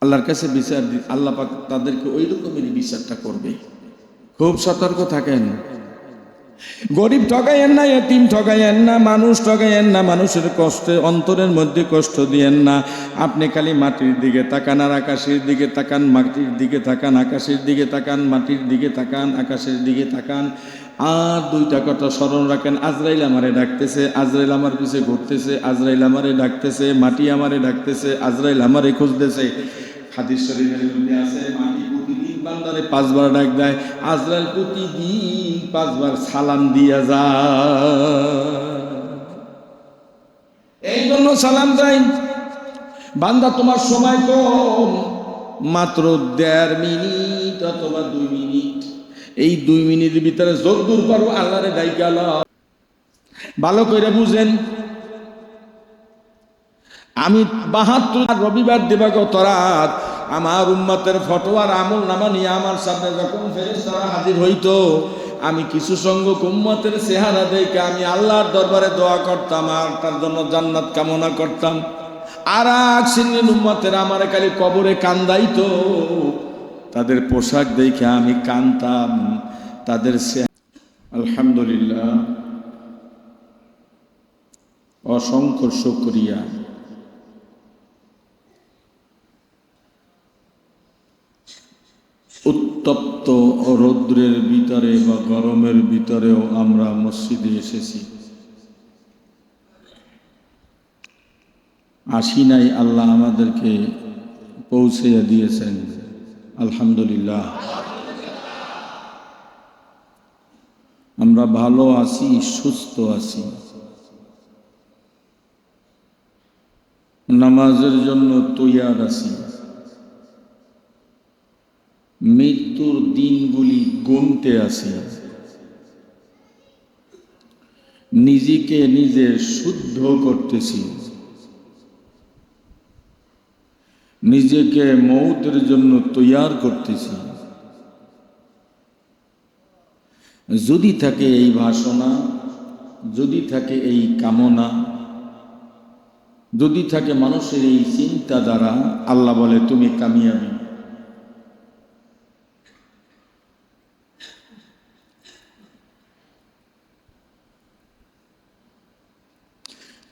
আল্লাহর কাছে বিচার আল্লাহ পাক তাদেরকে ওই রকমেরই বিচারটা করবে। খুব সতর্ক থাকেন। গরিব ঠগাইয়েন না, এতিম ঠগাইয়েন না, মানুষ ঠগাইয়েন না, মানুষের কষ্টে অন্তরের মধ্যে কষ্ট দিয়েন না। আপনি খালি মাটির দিকে তাকান আর আকাশের দিকে তাকান, মাটির দিকে তাকান, আকাশের দিকে তাকান, মাটির দিকে তাকান, আকাশের দিকে তাকান। আর দুইটা কথা স্মরণ রাখেন, আজরাইল আমারে ডাকতেছে, আজরাইল আমার পিছে ঘুরতেছে, আজরাইল আমারে ডাকতেছে, মাটি আমারে ডাকতেছে, আজরাইল আমারে খুঁজতেছে। হাদিস শরীফের মধ্যে আছে, মাটি প্রতিদিন বান্দারে 5 বার ডাক দেয়, আজরাইল প্রতিদিন 5 বার সালাম দিয়া যায়। এই জন্য সালাম দেয়, বান্দা তোমার সময় কম, মাত্র 1.5 মিনিট অথবা 2 মিনিট। এই 2 মিনিটের ভিতরে যতদূর পারো আল্লাহরে ডাইকা লও। ভালো করে বুঝেন, আমি 72 রবিবার দিবাগত রাত আমার উম্মতের ফটোয়ার আমল নামা নিয়ে আমার সামনে যখন ফেরেশতারা হাজির হইতো, আমি কিছু সংখ্যক উম্মতের চেহারা দেখে আমি আল্লাহর দরবারে দোয়া করতাম আর তার জন্য জান্নাত কামনা করতাম। আর এক শ্রেণীর উম্মতের আমার খালি কবরে কান্দাইতো, তাদের পোশাক দেখে আমি কাঁদতাম, তাদের আলহামদুলিল্লাহ, অসংখ্য শুকরিয়া। উত্তপ্ত রৌদ্রের ভিতরে বা গরমের ভিতরেও আমরা মসজিদে এসেছি। আসি নাই, আল্লাহ আমাদেরকে পৌঁছে দিয়েছেন, আলহামদুলিল্লাহ। আমরা ভালো আছি, সুস্থ আছি, নামাজের জন্য তৈয়ার আছি। মৃত্যুর দিনগুলি গুনতে আছি, নিজেকে নিজে শুদ্ধ করতেছি, নিজেকে মৌতের জন্য তৈয়ার করতেছি। যদি থাকে এই বাসনা, যদি থাকে এই কামনা, যদি থাকে মানুষের এই চিন্তা দ্বারা, আল্লাহ বলে তুমি কামিয়াবি।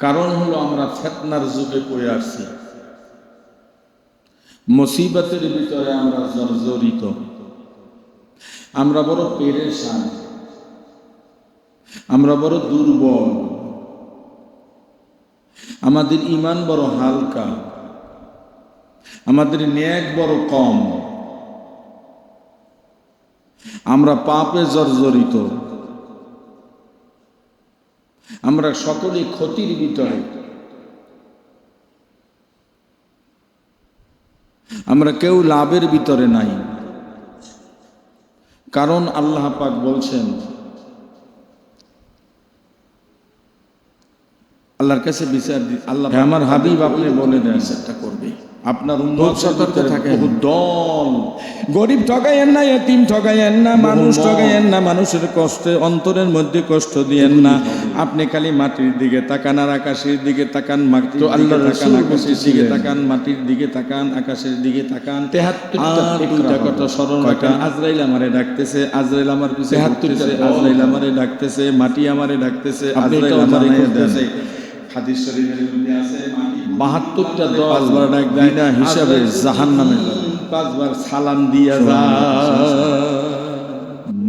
কারণ হলো আমরা ফিতনার যুগে পড়ে আসছি, মুসিবতের ভিতরে আমরা জর্জরিত, আমরা বড় পেরেশান, আমরা বড় দুর্বল, আমাদের ঈমান বড় হালকা, আমাদের নেক বড় কম, আমরা পাপে জর্জরিত, আমরা সকলেই ক্ষতির ভিতরে, আমরা কেউ লাভের ভিতরে নাই। কারণ আল্লাহ পাক বলছেন, আল্লাহর কাছে বিচার আল্লাহ আমার হাবিব আপনি বলে দেন বিচারটা করবে। আপনার উম্মত সতর্ক থাকেন। দল গরিব ঠগাইয়েন না, এতিম ঠগাইয়েন না, মানুষ ঠগাইয়েন না, মানুষের কষ্টে অন্তরের মধ্যে কষ্ট দিয়েন না। আপনি খালি মাটির দিকে তাকান আর আকাশের দিকে তাকান, মাটির আল্লাহর তাকান, আকাশের দিকে তাকান, মাটির দিকে তাকান, আকাশের দিকে তাকান। 73টা কথা স্মরণ রাখেন, আজরাইল আমারে ডাকতেছে, আজরাইল আমার পিছে ঘুরতেছে, আজরাইল আমারে ডাকতেছে, মাটি আমারে ডাকতেছে, আজরাইল আমারে খুঁজতেছে। হাদিস শরীফের মধ্যে আছে, 72টা দল 5 বার ডাক দেয় না হিসাবে জাহান্নামে যাবে, 5 বার সালাম দিয়া যায়।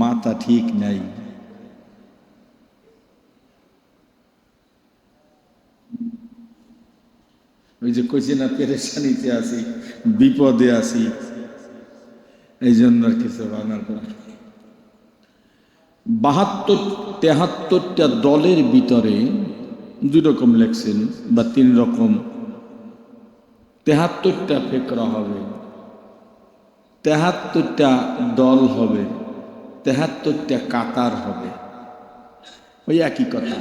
মাথা ঠিক নাই। ওই যে কইছি না পেরেশানিতে আছি, বিপদে আছি, এই জন্য আর কিছু বানার পর 73টা দলের ভিতরে 2 রকম লেখছেন বা 3 রকম, 73টা ফিকরা হবে, 73টা দল হবে, 73টা কাতার হবে, ওই একই কথা।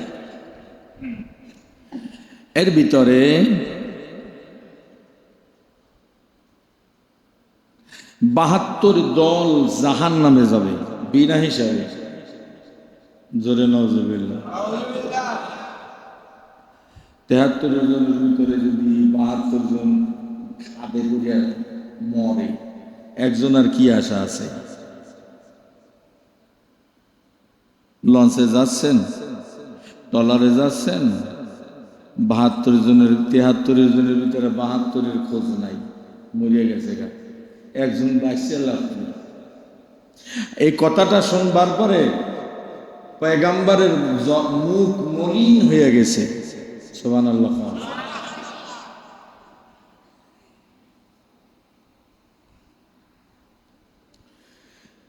এর ভিতরে 72 দল জাহান্নামে যাবে বিনা হিসাবে। জোরে নাউজুবিল্লাহ। 73 জনের ভিতরে যদি 72 জন খাবে করিয়া মরে, একজন আর কি আশা আছে? লঞ্চে যাচ্ছেন, ট্রলারে যাচ্ছেন, 72 জনের 73 জনের ভিতরে 72-এর খোঁজ নাই, মরিয়া গেছে গা, একজন বাঁচছে লাভ নেই। এই কথাটা শুনবার পরে পয়গাম্বরের মুখ মলিন হয়ে গেছে। সুবহানাল্লাহ।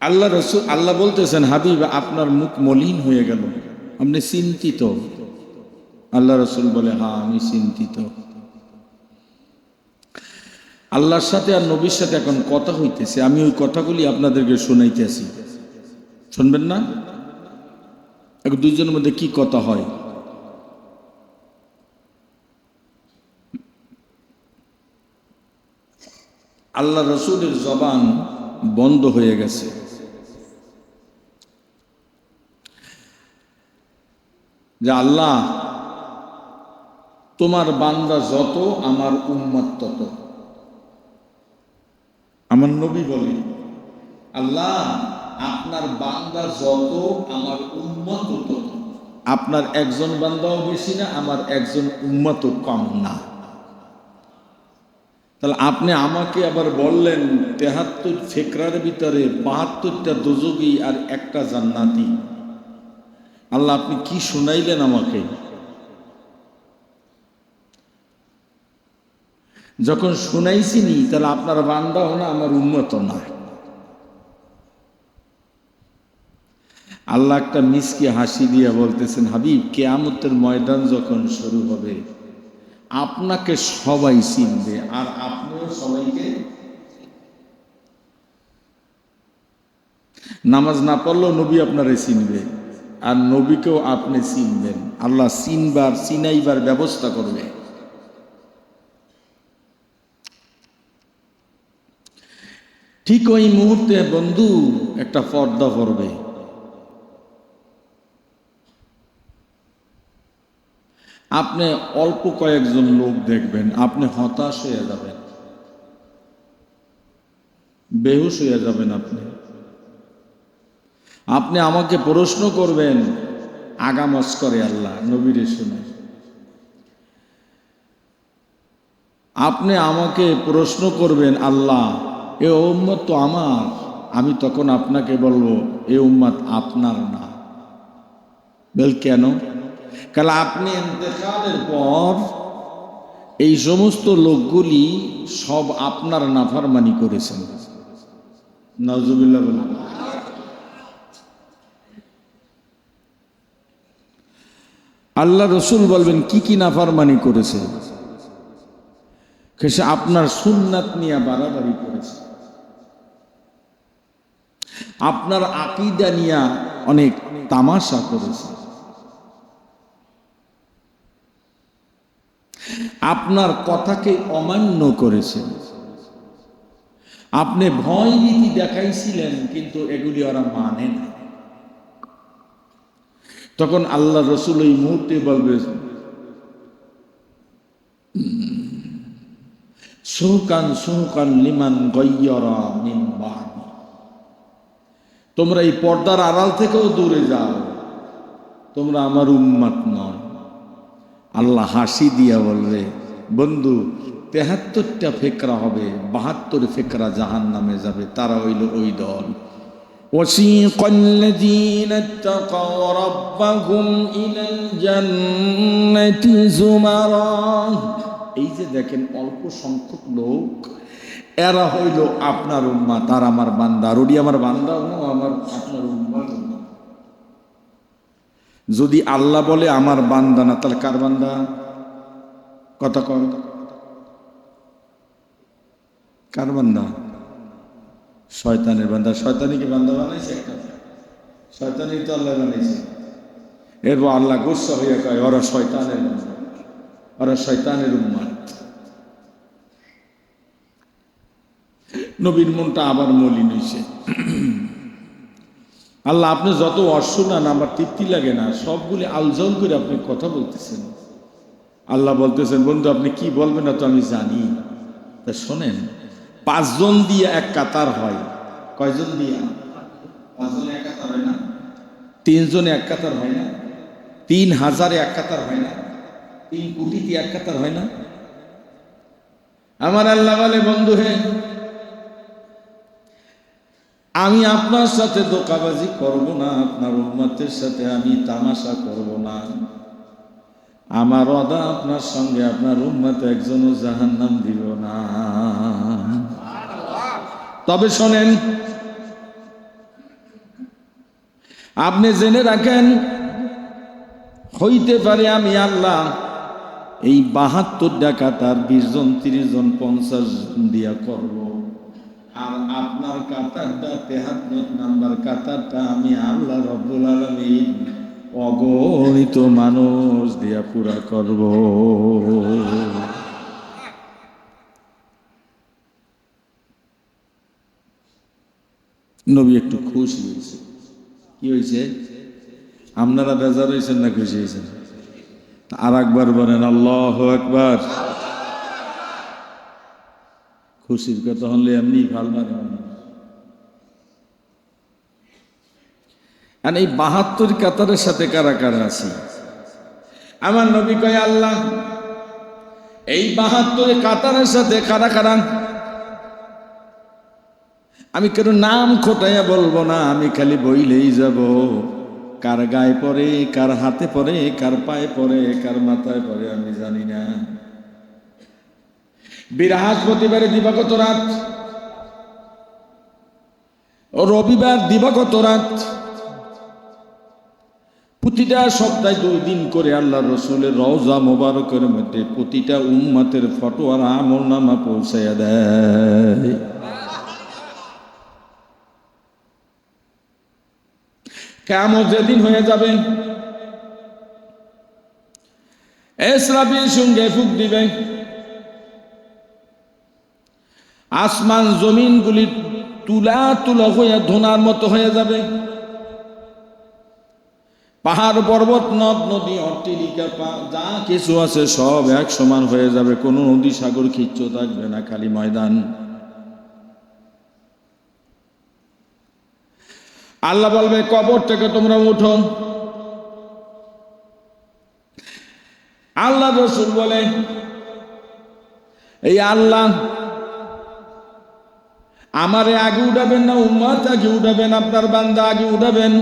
আল্লাহ রসুল, আল্লাহ বলতেছেন, হাবিব আপনার মুখ মলিন হয়ে গেল, আপনি চিন্তিত? আল্লাহ রসুল বলে, হ্যাঁ আমি চিন্তিত। আল্লাহর সাথে আর নবীর সাথে এখন কথা হইতেছে, আমি ওই কথাগুলি আপনাদেরকে শোনাইতেছি, শুনবেন না? এখন দুইজনের মধ্যে কি কথা হয়। আল্লাহ রসুলের জবান বন্ধ হয়ে গেছে। যে আল্লাহ, তোমার বান্দা যত আমার উম্মত তত। আমার নবী বলে, আল্লাহ আপনার বান্দা যত আমার উম্মত তত। আপনার একজন বান্দাও বেশি না, আমার একজন উম্মতও কম না। তাহলে আপনি আমাকে আবার বললেন 73 ফেকরার ভিতরে 72টা দোজখী আর একটা জান্নাতি। আল্লাহ আপনি কি শুনাইলেন আমাকে? যখন শুনাইছিনি তাহলে আপনার বান্দাও না, আমার উম্মতও না। আল্লাহ একটা মিসকি হাসি দিয়ে বলতেছেন, হাবিব কিয়ামতের ময়দান যখন শুরু হবে আপনাকে সবাই চিনবে, আর আপনিও সবাইকে। নামাজ না পড়লেও নবী আপনারে চিনবে, আর নবীকেও আপনি চিনবেন। আল্লাহ চিনবার চিনাইবার ব্যবস্থা করবে। ঠিক ওই মুহূর্তে বন্ধু একটা পর্দা পড়বে। আপনি অল্প কয়েকজন লোক দেখবেন, আপনি হতাশ হয়ে যাবেন, বেহুশ হয়ে যাবেন। আপনি আমাকে প্রশ্ন করবেন, আগামস করে আল্লাহ নবীরে শুনে। আপনি আমাকে প্রশ্ন করবেন, আল্লাহ এ উম্মত তো আমার। আমি তখন আপনাকে বলবো, এ উম্মত আপনার না। বল কেন? কারণ আপনি ইন্তেকালের পর এই সমস্ত লোকগুলি সব আপনার নাফরমানি করেছেন। নাউজুবিল্লাহ বলেন। আল্লাহ রসুল বলবেন কি কি নাফরমানি করেছে? সে আপনার সুন্নাত নিয়ে বাড়াবাড়ি করেছে, আপনার আকীদা নিয়ে অনেক তামাশা করেছে, আপনার কথাকে অমান্য করেছে। আপনি ভয় ভীতি দেখাইছিলেন, কিন্তু এগুলি ওরা মানে না। তখন আল্লাহ রসুল এই মুহূর্তে বলবে, সুহকান সুহকান লিমান গায়্যারা মিন বা'দি। তোমরা এই পর্দার আড়াল থেকেও দূরে যাও, তোমরা আমার উম্মত নয়। আল্লাহ হাসি দিয়া বলবে, বন্ধু 73টা ফেকরা হবে, 72 ফেকরা জাহান্নামে যাবে। তারা হইল ওই দল। وسيق الذين اتقوا ربهم إلى الجنة زمرا। এই যে দেখেন অল্প সংখ্যক লোক, এরা হইল আপনার উম্মত আর আমার বান্দা। আর ওটি আমার বান্দা না, আমার আপনার উম্মত না। যদি আল্লাহ বলে আমার বান্দা না, তাহলে কার বান্দা? কথা কর, কার বান্দা? শয়তানের বান্দা। শয়তানি কি বান্দা বানাইছে? একটা শয়তানি তো আল্লাহ বানাইছে। এরপর আল্লাহ গুসা হইয়া কয়, ওরা শয়তানের বান্দা, ওরা শয়তানের উম্মত। নবীর মনটা আবার মলিন হইছে। আল্লাহ আপনি যত অশুনান আমার তৃপ্তি লাগে না, সবগুলি আলজল করে আপনি কথা বলতেছেন। আল্লাহ বলতেছেন, বন্ধু আপনি কি বলবেন না তো আমি জানি, তা শোনেন। 5 জন দিয়ে এক কাতার হয়। কয়জন দিয়া? 5 জন এক কাতার হয় না? 3 জনে এক কাতার হয় না? 3000 এক কাতার হয় না? 3 কোটিতে এক কাতার হয় না? আমার আল্লাহ বলে, বন্ধু হে, আমি আপনার সাথে ধোঁকাবাজি করব না, আপনার উম্মতের সাথে আমি তামাশা করব না। আমার ওয়াদা, আপনার সঙ্গে আপনার উম্মত একজনও জাহান্নাম দিব না। তবে শোনেন, আপনি জেনে রাখেন, হইতে পারে আমি আল্লাহ এই 72টা কাতার 20 জন 30 জন 50 জন দিয়া করব, আর আপনার কাতারটা 73 নাম্বার কাতারটা আমি আল্লাহ রব্বুল আলামিন অগণিত মানুষ দিয়া পুরা করব। নবী একটু খুশি হয়েছে। কি হয়েছে? আপনারা বেজার হয়েছেন না খুশি হয়েছেন? আর একবার বলেন আল্লাহু আকবার। খুশির কথা হলে এমনি ভাল মানে। আর এই 72 কাতারের সাথে কারা কারা আছে? আমার নবী কয়, আল্লাহ এই 72 কাতারের সাথে কারা কারা? আমি কেন নাম খোটাইয়া বলবো না, আমি খালি বইলেই যাব। কার গায়ে পড়ে, কার হাতে পড়ে, কার পায়ে পড়ে, কার মাথায় পড়ে আমি জানি না। বৃহস্পতিবারে দিবাগত রাত, ও রবিবার দিবাগত রাত, প্রতিটা সপ্তাহে 2 দিন করে আল্লাহ রসুলের রওজা মোবারকের মধ্যে প্রতিটা উম্মতের ফটো আর আমলনামা পৌঁছাইয়া দেয়। কিয়ামত যেদিন হয়ে যাবে, ইসরাফিল সঙ্গে ফুঁক দিবে, আসমান জমিনগুলি তুলা তুলা হয়ে ধোনার মতো হয়ে যাবে। পাহাড় পর্বত নদ নদী অট্টিলিকা যা কিছু আছে সব এক সমান হয়ে যাবে, কোনো নদী সাগর খিচ্ছ থাকবে না, খালি ময়দান। আল্লাহ বলবে, কবর থেকে তোমরা উঠো। আল্লাহ রসুল বলে, এই আল্লাহ আমারে আগে উঠাবেন না উম্মত আগে উঠাবেন? আপনার বান্দা আগে উঠাবেন।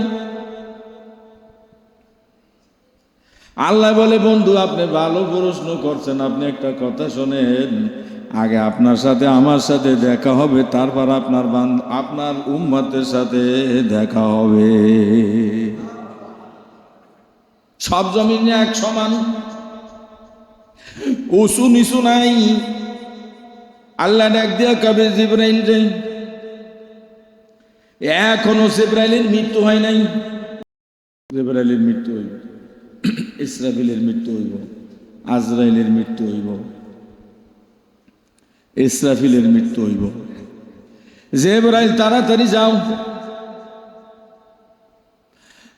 আল্লাহ বলে, বন্ধু আপনি ভালো প্রশ্ন করছেন, আপনি একটা কথা শোনেন, আগে আপনার সাথে আমার সাথে দেখা হবে, তারপর আপনার উম্মতের সাথে দেখা হবে। সব জমিন এক সমান, উঁচু নিচু নাই। আল্লাহ ডাক দিয়া কবে, জিবরাইল রে, এখনো জিবরাইলের মৃত্যু হয় নাই। জিবরাইলের মৃত্যু হইব, ইসরাফিলের মৃত্যু হইব, আজরাইলের মৃত্যু হইব, ইসরাফিলের মৃত্যু হইব। জিবরাইল তাড়াতাড়ি যাও,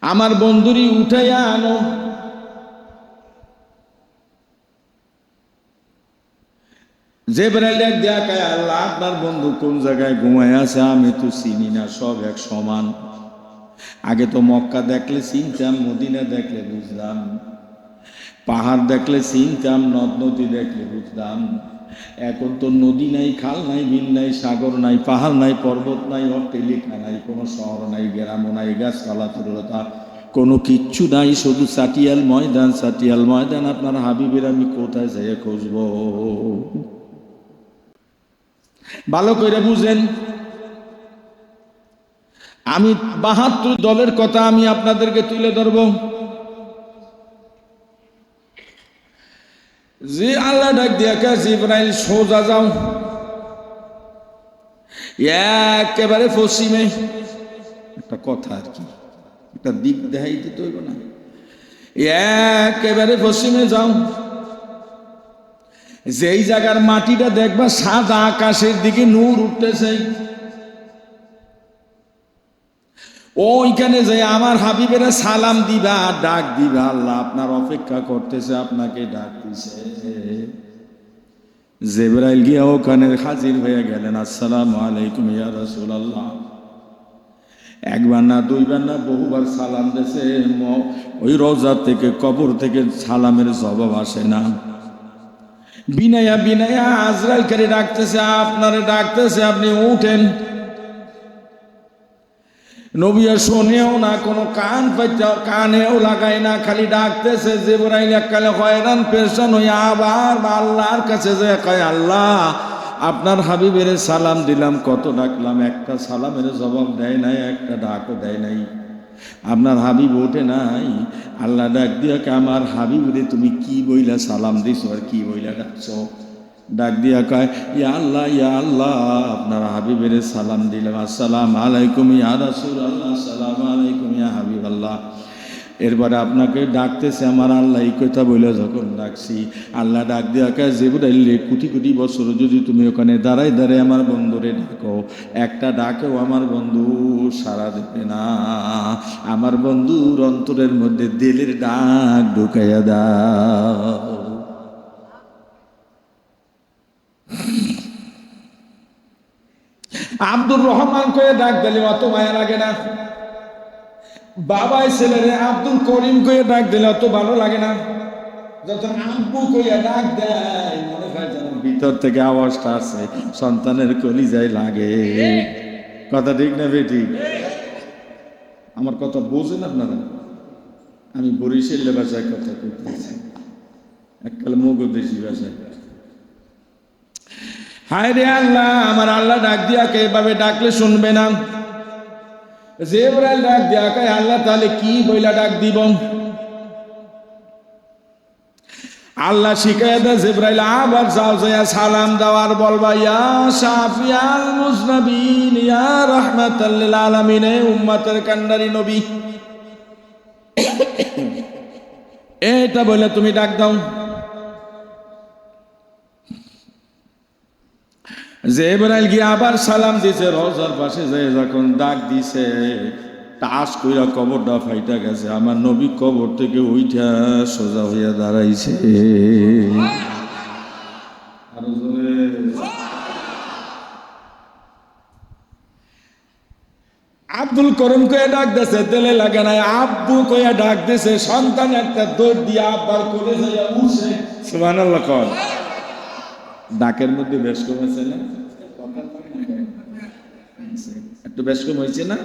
আমার বন্ধুরি উঠাইয়া আনো। জিবরাইল দেখায়, আল্লাহ আপনার বন্ধু কোন জায়গায় ঘুমায় আছে? আমি তো চিনি না, সব এক সমান। আগে তো মক্কা দেখলে চিনতাম, মদিনা দেখলে বুঝলাম, পাহাড় দেখলে চিনতাম, নদ নদী দেখলে বুঝলাম। এখন তো নদী নাই, খাল নাই, বিল নাই, সাগর নাই, পাহাড় নাই, পর্বত নাই, অট্টালিকা নাই, কোনো শহর নাই, গ্রামও নাই, গাছপালা তরুলতা কোনো কিচ্ছু নাই, শুধু চাটিয়াল ময়দান, চাটিয়াল ময়দান। আপনার হাবিবের আমি কোথায় যাইয়া খুঁজব? ভালো করে বুঝেন, আমি 72 দলের কথা আমি আপনাদেরকে তুলে ধরব। যে আল্লাহ ডাক দিয়া কে, জিবরাইল সোজা যাও, একেবারে পশ্চিমে। একটা কথা আর কি, একটা দিক দেখাই দিতে হইব না। একেবারে পশ্চিমে যাও, যেই জায়গার মাটিটা দেখবা সাদা আকাশের দিকে নূর উঠতেছে, ওইখানে যে আমার হাবিবেরা সালাম দিবা, ডাক দিবা, আল্লাহ আপনার অপেক্ষা করতেছে, আপনাকে ডাক দিছে। জিবরাইল গিয়া ওখানে হাজির হয়ে গেলেন। আসসালামু আলাইকুম ইয়া রাসূলুল্লাহ। একবার না দুইবার না বহুবার সালাম দিয়েছে, ওই রওজা থেকে কবর থেকে সালামের জবাব আসে না। বিনায়া বিনায়া আজরাইলকে ডাকতেছে, আপনারে ডাকতেছে, আপনি উঠেন। নবীও শোনেও না, কোনো কান পাইতেও কানেও লাগায় না, খালি ডাকতেছে। জিবরাইল এককালে হয়রান পেরেশান হইয়া আবার আল্লাহর কাছে যে কয়, আল্লাহ আপনার হাবিবের সালাম দিলাম, কত ডাকলাম, একটা সালামের জবাব দেয় নাই, একটা ডাকও দেয় নাই, আপনার হাবিব ওঠে নাই। আল্লাহ ডাক দিয়া কে, আমার হাবিবরে তুমি কি বইলা সালাম দিছো আর কি বইলা ডাকছো? ডাক দিয়া কয়, ইয়া আল্লাহ ইয়া আল্লাহ, আপনার হাবিবের সালাম দিলাম, আসসালামু আলাইকুম ইয়া রাসূলুল্লাহ, আসসালামু আলাইকুম ইয়া হাবিবাল্লাহ। এরপরে আপনাকে ডাকতেছে আমার আল্লাহ, এই কথা বলে যখন ডাকছি, আল্লাহ ডাক দিয়া কয়, জিবরাইল কোটি কোটি বছর যদি তুমি ওখানে দাঁড়াই দাঁড়াই আমার বন্ধুরে ডাকো, একটা ডাকেও আমার বন্ধু সাড়া দেবে না। আমার বন্ধুর অন্তরের মধ্যে দিলের ডাক ঢুকাইয়া দাও। আব্দুর রহমান কয়ে ডাক দিলে অত মায়া লাগে না। বাবাই ছেলেরে আব্দুল করিম কয়ে ডাক দিলে অত ভালো লাগে না। যখন আব্বু কইয়া ডাক দেয় মনে হয় যেন ভিতর থেকে আওয়াজটা আছে, সন্তানের কলিজায় লাগে। কথা ঠিক না বেঠিক? আমার কথা বোঝেন আপনারা? আমি বরিশাল ভাষায় কথা কইতেছি, এককালে মগধেশী ভাষায়। হায় রে আল্লাহ, আমার আল্লাহ ডাক দিয়া কে এভাবে ডাকলে শুনবে না। জিবরাইল ডাক দিয়া কয়, আল্লাহ তাহলে কি বইলা ডাক দিব? আল্লাহ শিখাইয়া দেয়, জিবরাইল আবার যাও, যাইয়া সালাম দেওয়ার বলবা, ইয়া শাফিয়াল মুজনাবিন ইয়া রাহমাতাল লিল আলামিন, উম্মতের কান্ডারি নবী, এটা বলে তুমি ডাক দাও। জিবরাইল গিয়ে আবার সালাম দিছে, রওজার পাশে যায় যখন ডাক দিছে, টাস কইরা কবরটা ফাইটা গেছে। আমার নবী কবর থেকে উইঠা সোজা হইয়া দাঁড়াইছে। আব্দুল করিম কয়ে ডাক দিছে, তেলে লাগে নাই, আব্বু কয়ে ডাক দিছে। সন্তান একটা দৌড় দিয়া আব্বার কোলে যাইয়া উঠছে। সুবহানাল্লাহ কর। ডাকের মধ্যে বেশ কম আছে না? একটু বেশ কম হয়েছে না?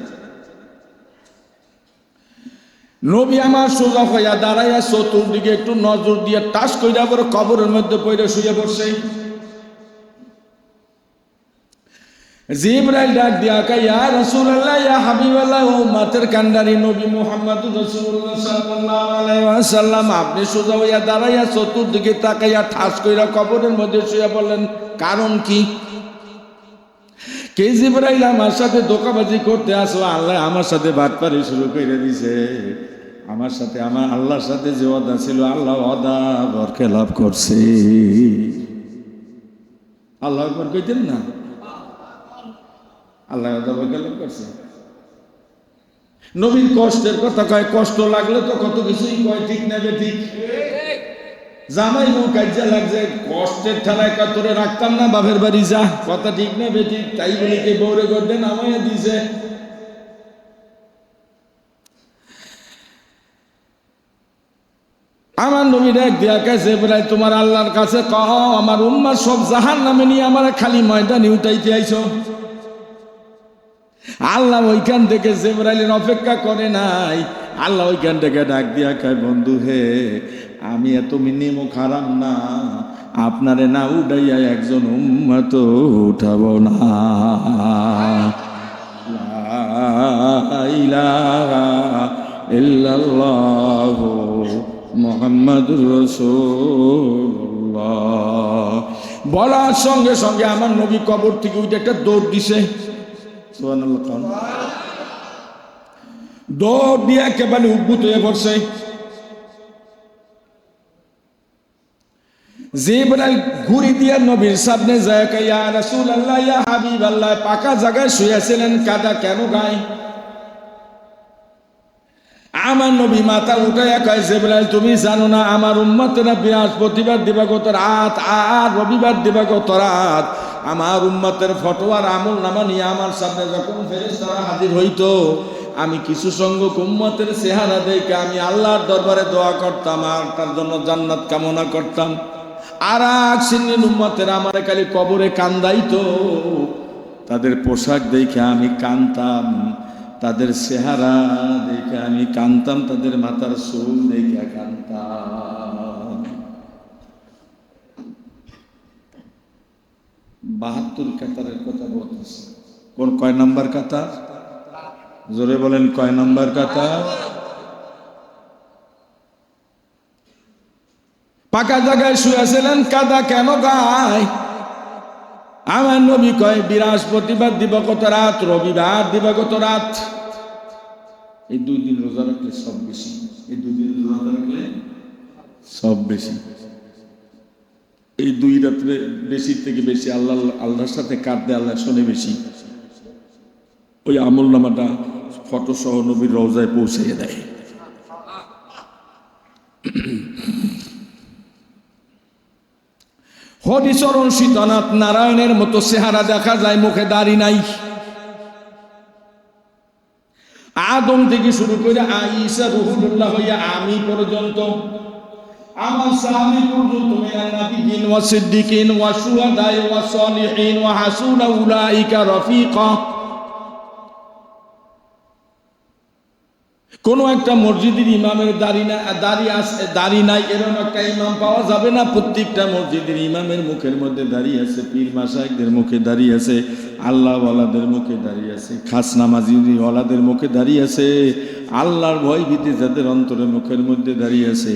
নবী আমার সোজা হইয়া দাঁড়াইয়া চতুর্দিকে একটু নজর দিয়ে টাস কইরা পরে কবরের মধ্যে পড়ে শুয়ে পড়ছে। জিবরাইল ডাক দিয়া কয়, ইয়া রাসূলুল্লাহ ইয়া হাবিবাল্লাহ, উম্মতের কান্ডারি নবী মুহাম্মদুর রাসূলুল্লাহ সাল্লাল্লাহু আলাইহি ওয়াসাল্লাম, আপনি সোজা হইয়া দাঁড়াইয়া চতুর্দিকে তাকাইয়া ঠাস কইরা কবরের মধ্যে শুয়ে পড়লেন, কারণ কি? কে জিবরাইল আমার সাথে ধোঁকাবাজি করতে আসো? আল্লাহ আমার সাথে বাটপারি শুরু করে দিছে। আমার সাথে আমার আল্লাহর সাথে যে ওয়াদা ছিল, আল্লাহ ওয়াদা বরখেলাপ করছে। আল্লাহ আকবার কইতেন না? আল্লাহ ওয়াদা বরখেলাপ করছে। নবীর কষ্টের কথা কয়, কষ্ট লাগলে তো কত কিছুই কয়, ঠিক না বেঠিক? জামাই বউ কাজে লাগছে, কষ্টের ঠেলায় কয় তোরে রাখতাম না, বাপের বাড়ি যা। কথা ঠিক না বেঠিক? তাই বলে কে বউরে করবে নামাইয়া দিছে। আমার নবী ডাক দিয়া কাছে বলে, তোমার আল্লাহর কাছে কহ আমার উম্মার সব জাহান্নামে নিয়ে আমার খালি ময়দানে উঠাইতে আইছো। আল্লাহ ওইখান থেকে জিবরাইলের অপেক্ষা করে নাই। আল্লাহ ওইখান থেকে ডাক দিয়া কয়, বন্ধু হে, আমি এত মিনিমো খারাপ না, আপনারে না উঠাইয়া একজন উম্মত উঠাবো না। লা ইলাহা ইল্লাল্লাহু মুহাম্মাদুর রাসূলুল্লাহ বলার সঙ্গে সঙ্গে আমার নবী কবর থেকে উঠে একটা দৌড় দিছে। সুবহানাল্লাহ। দৌড় দিয়ে একেবারে উদ্ভূত হয়ে পড়ছে। জিবরাইল ঘুরি দিয়ে নবীর সামনে যায়, ইয়া রাসূলুল্লাহ ইয়া হাবিবাল্লাহ, পাকা জায়গায় শুয়েছিলেন, কাদা কেন গায়? আমার নবী মাথা উঠাইয়া কয়, জিবরাইল তুমি জানো না আমার উম্মতেরা বৃহস্পতিবার দিবাগত রাত আর রবিবার দিবাগত রাত আমার উম্মতের ফটোয়ার আমল নামা নিয়ে আমার সামনে যখন ফেরেশতারা হাজির হইতো, আমি কিছু সংখ্যক উম্মতের চেহারা দেখে আমি আল্লাহর দরবারে দোয়া করতাম আর তার জন্য জান্নাত কামনা করতাম। আর এক শ্রেণীর উম্মতের আমার খালি কবরে কান্দাইতো, তাদের পোশাক দেখে আমি কানতাম, তাদের চেহারা দেখে আমি কানতাম, তাদের মাথার চুল দেখে কানতাম। 72 কাতারের কথা বলতেছে। কোন কয় নাম্বার কাতার? জোরে বলেন, কয় নাম্বার কাতার? পাকা জায়গায় শুয়েছিলেন, কাদা কেন গায়? আমার নবী কয় বৃহস্পতিবার দিবাগত রাত, রবিবার দিবাগত রাত, এই 2 দিন রোজা রাখলে সব বেশি, এই 2 দিন রোজা রাখলে সব বেশি। এই 2 রাত্রে বেশি থেকে বেশি আল্লাহর সাথে কাঁদতে আল্লাহ শোনে বেশি। ওই আমল নামাটা ফটো সহ নবীর রওজায় পৌঁছে দেয়। হরিচরণ সীতানাথ নারায়ণের মতো চেহারা দেখা যায়, মুখে দাড়ি নাই। আদম থেকে শুরু করে আয়েশা রুহুল্লাহ হইয়া আমি পর্যন্ত, আমার সাহাবী পর্যন্ত, মিনান নাবিয়্যিন ওয়া সিদ্দিকিন ওয়া শুহাদাই ওয়া সালিহিন ওয়া হাসুনা উলাইকা রফিকা। কোন একটা মসজিদের ইমামের দাড়ি নাই এরকম একটা ইমাম পাওয়া যাবে না। প্রত্যেকটা মসজিদের ইমামের মুখের মধ্যে দাঁড়িয়ে আছে, পীর মাশায়েখদের মুখে দাঁড়িয়ে আছে, আল্লাহ ওয়ালাদের মুখে দাঁড়িয়ে আছে, খাস নামাজি ওয়ালাদের মুখে দাঁড়িয়ে আছে, আল্লাহর ভয় ভীতি যাদের অন্তরের মুখের মধ্যে দাঁড়িয়ে আছে।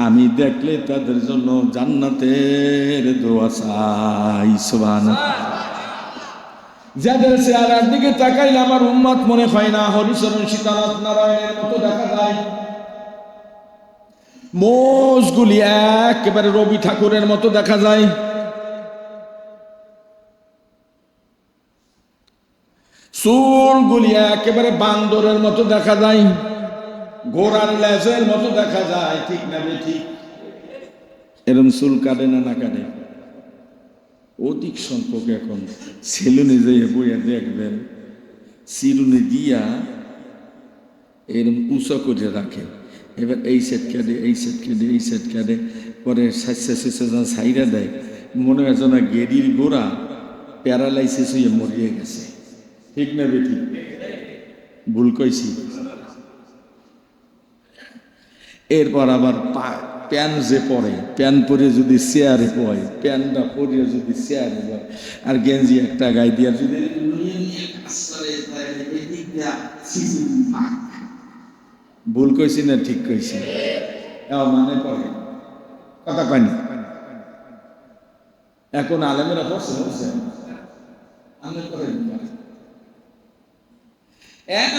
আমি দেখলে তাদের জন্য জান্নাতের দোয়া চাই। সুবহানাল্লাহ। যাদের চেহারার দিকে তাকাইলে আমার উম্মত মনে হয় না, হরিচরণ সীতানাথ নারায়ণের মতো দেখা যায়। মোষগুলি একেবারে রবি ঠাকুরের মতো দেখা যায়। চুলগুলি একেবারে বান্দরের মতো দেখা যায়, ঘোড়ার লেজের মতো দেখা যায়। ঠিক না ঠিক? এরম চুল কাটে না, না কাটে? অধিক সংখ্যক এখন সেলুনে যেয়ে বইয়া দেখবেন, চিরুনি দিয়া এরকম উঁচা করে রাখে। এবার এই সেট কাটে, এই সেট কাটে, এই সেট কাটে, পরে সাইরা দেয়। মনে হয় যেন গেরির গোড়া প্যারালাইসিস হয়ে মরিয়ে গেছে। ঠিক না বেটি? ভুল কইছি? এরপর আবার প্যান যে পরে, প্যান পরে যদি চেয়ারে পয়, প্যানটা পরিয়ে যদি চেয়ারে পয়, আর গেঞ্জি একটা গায়ে দিয়ে যদি ভুল কইছি না ঠিক কইছি? মানে পরে কথা কয়নি। এখন আলেমেরা পড়ছে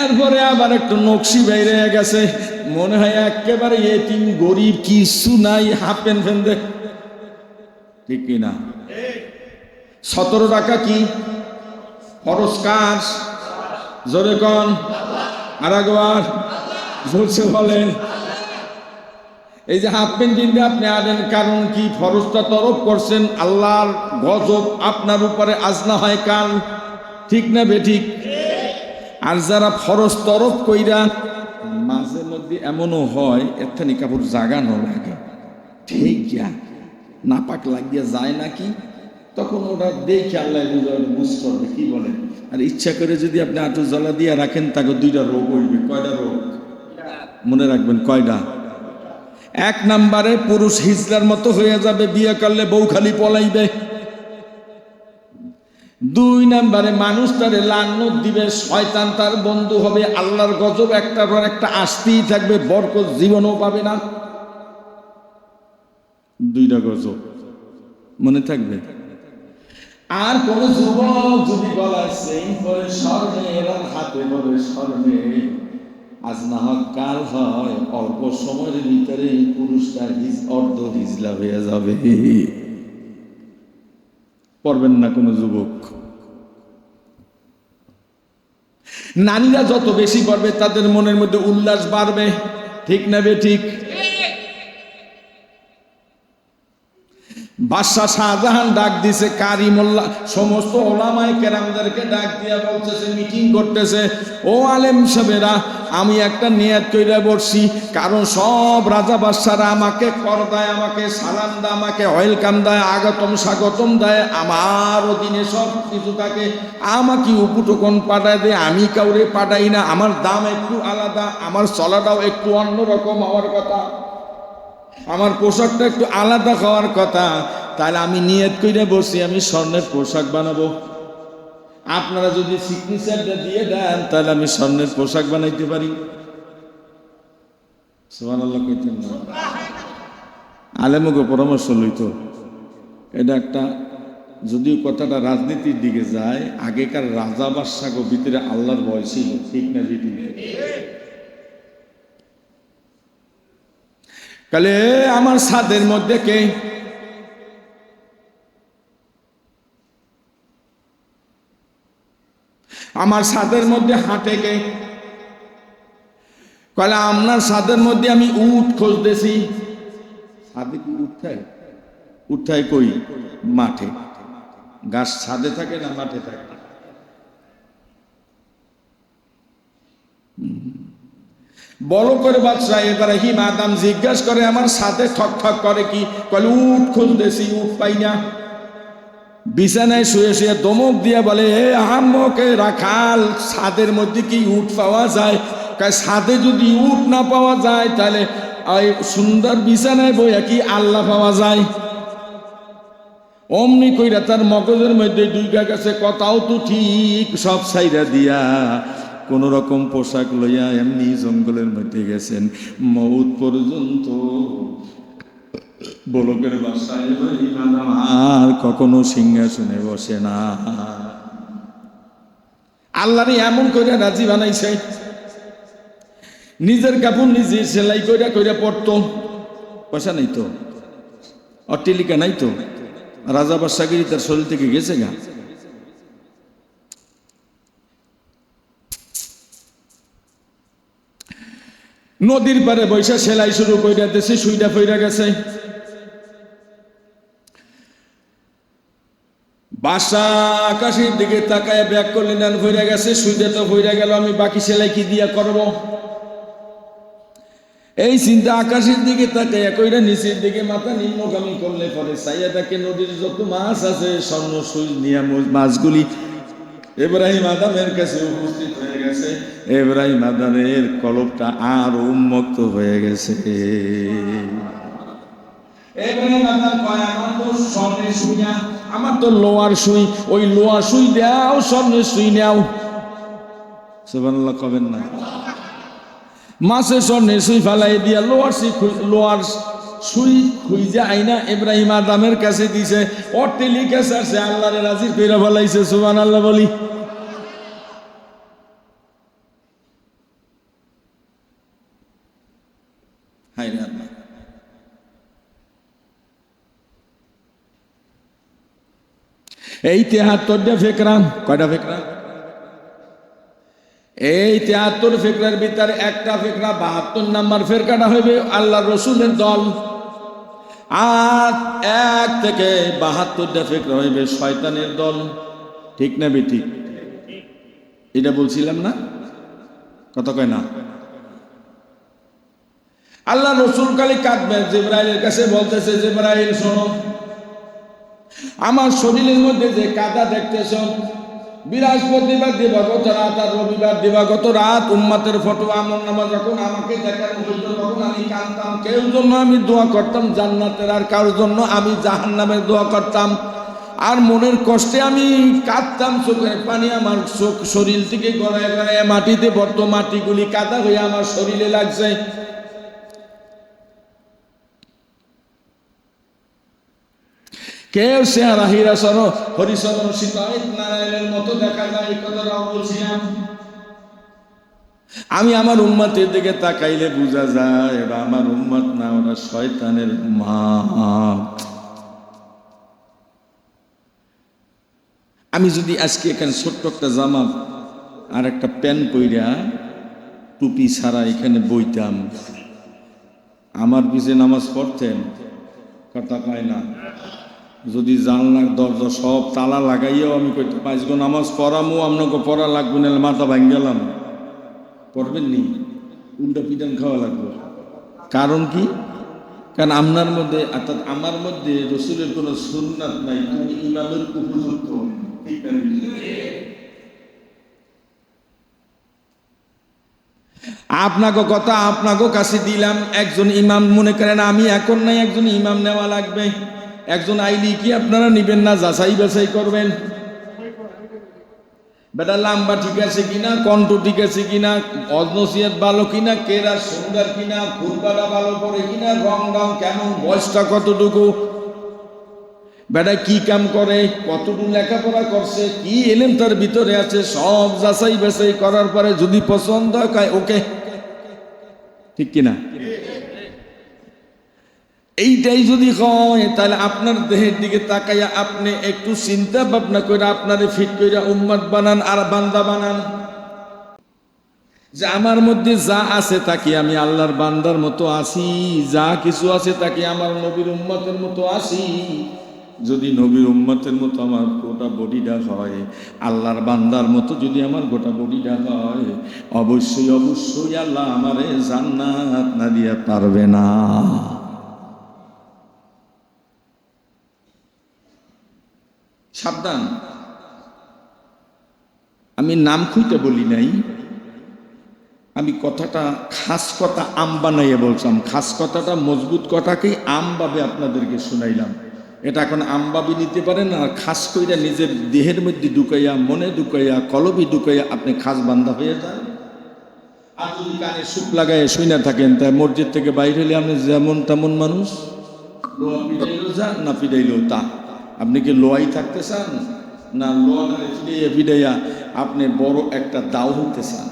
এরপরে আবার একটু নকশি বাইরে গেছে, মনে হয় একেবারে এতিম গরিব, কিছু নাই, হাফ প্যান্ট ফেন্দে। ঠিক কিনা? 17 টাকা কি খরচ কাজ? জোরে কন, আর একবার জোরছে বলেন। এই যে হাফ প্যান্ট কিনতে আপনি আনেন, কারণ কি? ফরজটা তরফ করছেন, আল্লাহর গজব আপনার উপরে আজ না হয় কাল। ঠিক না বেঠিক? আর যারা ফরজ তরফ কইরা, মাঝে মধ্যে এমনও হয় এখানে কাপড় জাগানো লাগে, ঠিক নাপাক লাগিয়ে যায় নাকি, তখন ওটা দেখে আল্লাহ বুঝ করবে। কি বলেন? আর ইচ্ছা করে যদি আপনি আটু জ্বালা দিয়ে রাখেন, তাকে 2টা রোগ হইবে। কয়টা রোগ মনে রাখবেন? কয়টা? 1 নম্বরে পুরুষ হিজলার মতো হয়ে যাবে, বিয়ে করলে বউ খালি পলাইবে। 2 নম্বরে মানুষ তারে লানত দিবে, শয়তান তার বন্ধু হবে, আল্লাহর গজব একটার পর একটা আসতেই থাকবে, বরকত জীবনও পাবে না। 2টা গজব মনে থাকবে। আর কোন যুবক যদি গলায় চেইন পরে স্বর্ণের, হাতে পরে স্বর্ণের, আজ না হোক কাল হয়, অল্প সময়ের ভিতরে পুরুষটা অর্ধ হিজলা হয়ে যাবে। পড়বেন না কোনো যুবক। নারীরা যত বেশি পড়বে তাদের মনের মধ্যে উল্লাস বাড়বে। ঠিক না বে ঠিক? বাদশাহ শাহজাহান ডাক দিছে কারিমুল্লাহ, সমস্ত ওলামায়ে কেরামদেরকে ডাক দিয়া বলতেছে, মিটিং করতেছে, ও আলেম সাহেবেরা, আমি একটা নিয়ত কইরা বসছি, কারণ সব রাজা বাদশারা আমাকে কর দেয়, আমাকে সালাম দেয়, আমাকে ওয়েলকাম দেয়, আগতম স্বাগতম দেয়, আমার অধীনে সব কিছু থাকে, আমাকে উপটকন পাঠায় দেয়, আমি কাউরে পাঠাই না, আমার দাম একটু আলাদা, আমার চলাটাও একটু অন্যরকম হওয়ার কথা, আমার পোশাকটা একটু আলাদা হওয়ার কথা। তাহলে আমি নিয়ত কইরা বসছি আমি স্বর্ণের পোশাক বানাবো, আপনারা যদি সিগনেচারটা দিয়ে দেন তাহলে আমি স্বর্ণের পোশাক বানাইতে পারি। সুবহানাল্লাহ কইতেন না? আলেমকে পরামর্শ লইতো। এটা একটা, যদিও কথাটা রাজনীতির দিকে যায়, আগেকার রাজা বাদশাহ ভিতরে আল্লাহর ভয় ছিল, ঠিক না দিদি? কালে আমার ছাদের মধ্যে কে? আমার ছাদের মধ্যে হাঁটে কে? কলে আপনার ছাদের মধ্যে আমি উট খুঁজতেছি। ছাদে কি উট থাকে? উট থাকে কই? মাঠে। গাছ ছাদে থাকে না মাঠে থাকে? বড় করে বাদশাহ ইব্রাহিম আদম জিজ্ঞাসা করে, আমার সাথে ঠক ঠক করে কি? কলে উট খুঁজতেছি, উট পাই না। বিছানায় শুয়ে শুয়ে দমক দিয়া বলে, এ আহাম্মকে রাখাল, ছাদের মধ্যে কি উট পাওয়া যায়? ছাদে যদি উট না পাওয়া যায় তাহলে ওই সুন্দর বিছানায় বইয়া কি আল্লাহ পাওয়া যায়? অমনি কইরা তার মগজের মধ্যে দুইটা গেছে, কথাও তো ঠিক, সব ছাইরা দিয়া কোন রকম পোশাক লইয়া এমনি জঙ্গলের মধ্যে গেছেন, মউত পর্যন্ত বলকের বাসায় আর কখনো সিংহাসনে বসে না। আল্লাহরে এমন করে রাজি বানাইছে, নিজের কাপড় নিজে সেলাই কইরা কইরা পড়তো, পয়সা নাই তো, অট্টালিকা নাই তো, রাজা বাদশাগিরি তার শরীর থেকে গেছে গা। নদীর পারে বৈশা সেলাই শুরু কইরা দেশে, সুইডা ফইরা গেছে। বাসা আকাশের দিকে তাকায় ব্যাগ করলে নেন ফইরা গেছে, সুইডা তো ফইরা গেল, আমি বাকি সেলাই কি দিয়া করব? এই চিন্তা আকাশের দিকে তাকায় কইরা নিচের দিকে মাথা নিম্নগামী করলে পরে চাইয়া দেখে নদীর যত মাছ আছে স্বর্ণ সুই নিয়া মাছগুলি ইব্রাহিম আদমের কাছে উপস্থিত হয়ে গেছে। ইব্রাহিম আদমের কলবটা আর উন্মুক্ত হয়ে গেছে। ইব্রাহিম আদম কয়, আমার তো স্বর্ণের সুই না, আমার তো লোহার সুই, ওই লোহার সুই দাও, স্বর্ণের সুই নাও। সুবহানাল্লাহ কবেন না? মাছে স্বর্ণের সুই ফালাই দিয়া লোহার সুই খুঁজে আইনা ইব্রাহিম আদমের কাছে দিছে। অট্টালিকা আছে আল্লাহরে রাজি কইরা ফলাইছে। সুবহানাল্লাহ বলি। হাই রে আল্লাহ, এই ৭৩টা ফেকরা, কয়টা ফেকরা? এই ৭৩ ফেকরার ভিতরে একটা ফেকরা ৭২ নাম্বার ফেরকাটা হইবে আল্লাহ রসুলের দল, আর ১ থেকে ৭২টা ফেকরা হইবে শয়তানের দল। ঠিক না বেটি? এটা বলছিলাম না? কথা কয় না? আল্লাহ রসুল কালী কাঁদবেন, জিবরাইলের কাছে বলতেছে, জিবরাইল শোনো, আমার শরীরের মধ্যে যে কাদা দেখতেছ, বৃহস্পতিবার দিবাগত রাত আর রবিবার দিবাগত রাত উম্মতের ফটো আমলনামা যখন আমাকে দেখানো হইত তখন আমি কাঁদতাম। কেউ জন্য আমি দোয়া করতাম জান্নাতের, আর কারোর জন্য আমি জাহান্নামের দোয়া করতাম। আর মনের কষ্টে আমি কাঁদতাম, চোখের পানি আমার চোখ শরীর থেকে গড়ায় গড়ায় মাটিতে পড়তো, মাটিগুলি কাদা হয়ে আমার শরীরে লাগছে। কেউ চেহারা হীরাসর হরিচরণ সীতাহিত নারায়ণের মতো দেখা যায়, এই কথাটাও বলছিলাম। আমি আমার উম্মতের দিকে তাকাইলে বোঝা যায় এরা আমার উম্মত না, ওরা শয়তানের উম্মত। আমি যদি আজকে এখানে ছোট্ট একটা জামা আর একটা প্যান্ট পইরা টুপি ছাড়া এখানে বইতাম, আমার পিছে নামাজ পড়তেন, কথা কয় না। যদি জানলার দরজা সব তালা লাগাইয়াও আমি কইতে 5 গো নামাজ পড়ামো, আপনাকে পড়া লাগবে না, মাথা ভাঙ গেলাম, পড়বেন নি, উল্টা পিটান খাওয়া লাগবে। কারণ কি? কারণ আপনার মধ্যে অর্থাৎ আমার মধ্যে রসুলের কোনো সুন্নাত নাই, আমি ইমামের উপযুক্ত। আপনাকে কথা আপনাকে কাছে দিলাম, একজন ইমাম মনে করেন আমি এখন নাই, একজন ইমাম নেওয়া লাগবে। একজন আইলি কি আপনারা নিবেন না, যাচাই বাছাই করবেন? বেটা লাম্বা ঠিক আছে কিনা, কণ্ঠ ঠিক আছে কিনা, অজনসিয়াত ভালো কিনা, কেরা সুন্দর কিনা, ফুলবাড়া ভালো করে কিনা, রং রং কেমন, বয়সটা কতটুকু, বেটা কি কাম করে, কতটুকু লেখাপড়া করছে, কি এলেম তার ভিতরে আছে, সব যাচাই বাছাই করার পরে যদি পছন্দ হয় ওকে, ঠিক কিনা? এইটাই যদি হয় তাহলে আপনার দেহের দিকে তাকাইয়া আপনি একটু চিন্তা ভাবনা করে আপনারে ফিট করে উম্মত বানান আর বান্দা বানান, যে আমার মধ্যে যা আছে তাকে আমি আল্লাহর বান্দার মতো আছি, যা কিছু আছে তাকে আমার নবীর উম্মতের মতো আছি। যদি নবীর উম্মতের মতো আমার গোটা বডিটা হয়, আল্লাহর বান্দার মতো যদি আমার গোটা বডিটা হয়, অবশ্যই অবশ্যই আল্লাহ আমারে জান্নাত না দিয়া পারবে না। সাবধান, আমি নাম খুঁজতে বলি নাই, আমি কথাটা খাস কথা আম বানাইয়া বলছিলাম, খাস কথাটা মজবুত কথাকেই আমভাবে আপনাদেরকে শুনাইলাম। এটা এখন আমভাবে নিতে পারেন, আর খাস কইরা নিজের দেহের মধ্যে ঢুকাইয়া, মনে ঢুকাইয়া, কলবি ঢুকাইয়া আপনি খাস বান্দা হয়ে যান। আর যদি কানে সুপ লাগাইয়া শুনে থাকেন, তাই মসজিদ থেকে বাইরে হলে আপনি যেমন তেমন মানুষ, লোয়া পিটাইলেও যান না পিটাইলেও তা। আপনি কি লোয়াই থাকতে চান, না লোয়াটারে ফিরাইয়া ফিরাইয়া আপনি বড় একটা দাও হইতে চান?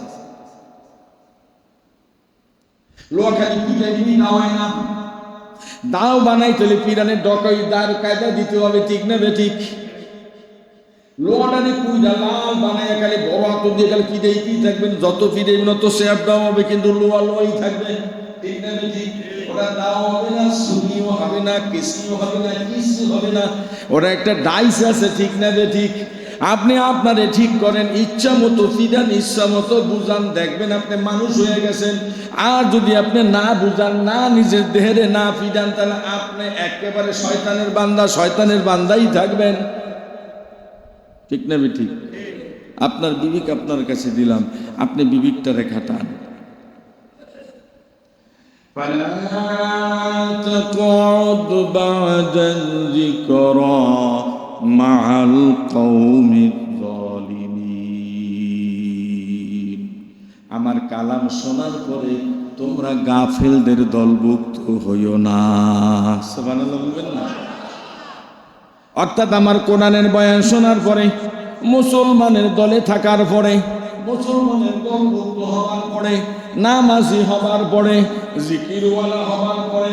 লোয়া খালি পিটাই দিবি না হয় না, দাও বানাইতে হলে পিরানের ডকাই দাঁড় কায়দা দিতে হবে, ঠিক না বে ঠিক? লোয়াটারে কুইডা লাল বানাইয়া খালি বড় আতর দিয়ে খালি পিটাইতেই থাকবেন, যত পিটাইবেন তত শেয়ার দাও হবে, কিন্তু লোয়া লোয়াই থাকবে, ঠিক না বে ঠিক? ওটা দাও হবে না, সুনিও হবে না, কিসিও হবে না, কিছু হবে না, ওটা একটা ডাইস আছে, ঠিক না বে ঠিক? আপনি আপনারে ঠিক করেন, ইচ্ছা মতো ফিরান, ইচ্ছা মতো বুঝান, দেখবেন আপনি মানুষ হয়ে গেছেন। আর যদি আপনি না বুঝান, না নিজের দেহেরে না ফিরান, তাহলে আপনি একেবারে শয়তানের বান্দা, শয়তানের বান্দাই থাকবেন, ঠিক না বে ঠিক? আপনার বিবেক আপনার কাছে দিলাম, আপনি বিবেকটারে খাটান। فلا تقعد بعد الذكرى مع القوم الظالمين। আমার কালাম শোনার পরে তোমরা গাফেলদের দলভুক্ত হইও না। সুবহানাল্লাহ বলবেন না? অর্থাৎ আমার কোরআনের বয়ান শোনার পরে, মুসলমানের দলে থাকার পরে, মুসলমানের দলভুক্ত হওয়ার পরে, নামাজি হবার পরে, জিকিরওয়ালা হবার পরে,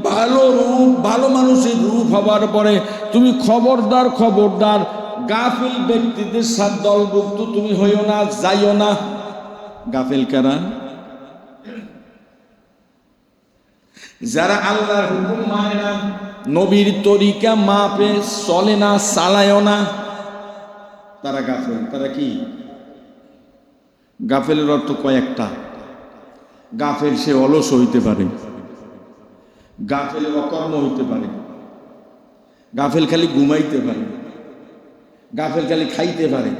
ভালো রূপ, ভালো মানুষের রূপ হবার পরে তুমি খবরদার খবরদার গাফিল ব্যক্তিদের সাথে দলভুক্ত তুমি হইও না, যাইও না। গাফিল কারা? যারা আল্লাহর হুকুম মানে না, নবীর তরিকা মাপে চলে না, চালায়ও না, তারা গাফেল। তারা কি? গাফেলের অর্থ কয়েকটা। গাফেল সে অলস হইতে পারে, গাফেল অকর্ম হইতে পারে, গাফেল খালি ঘুমাইতে পারে, গাফেল খালি খাইতে পারে,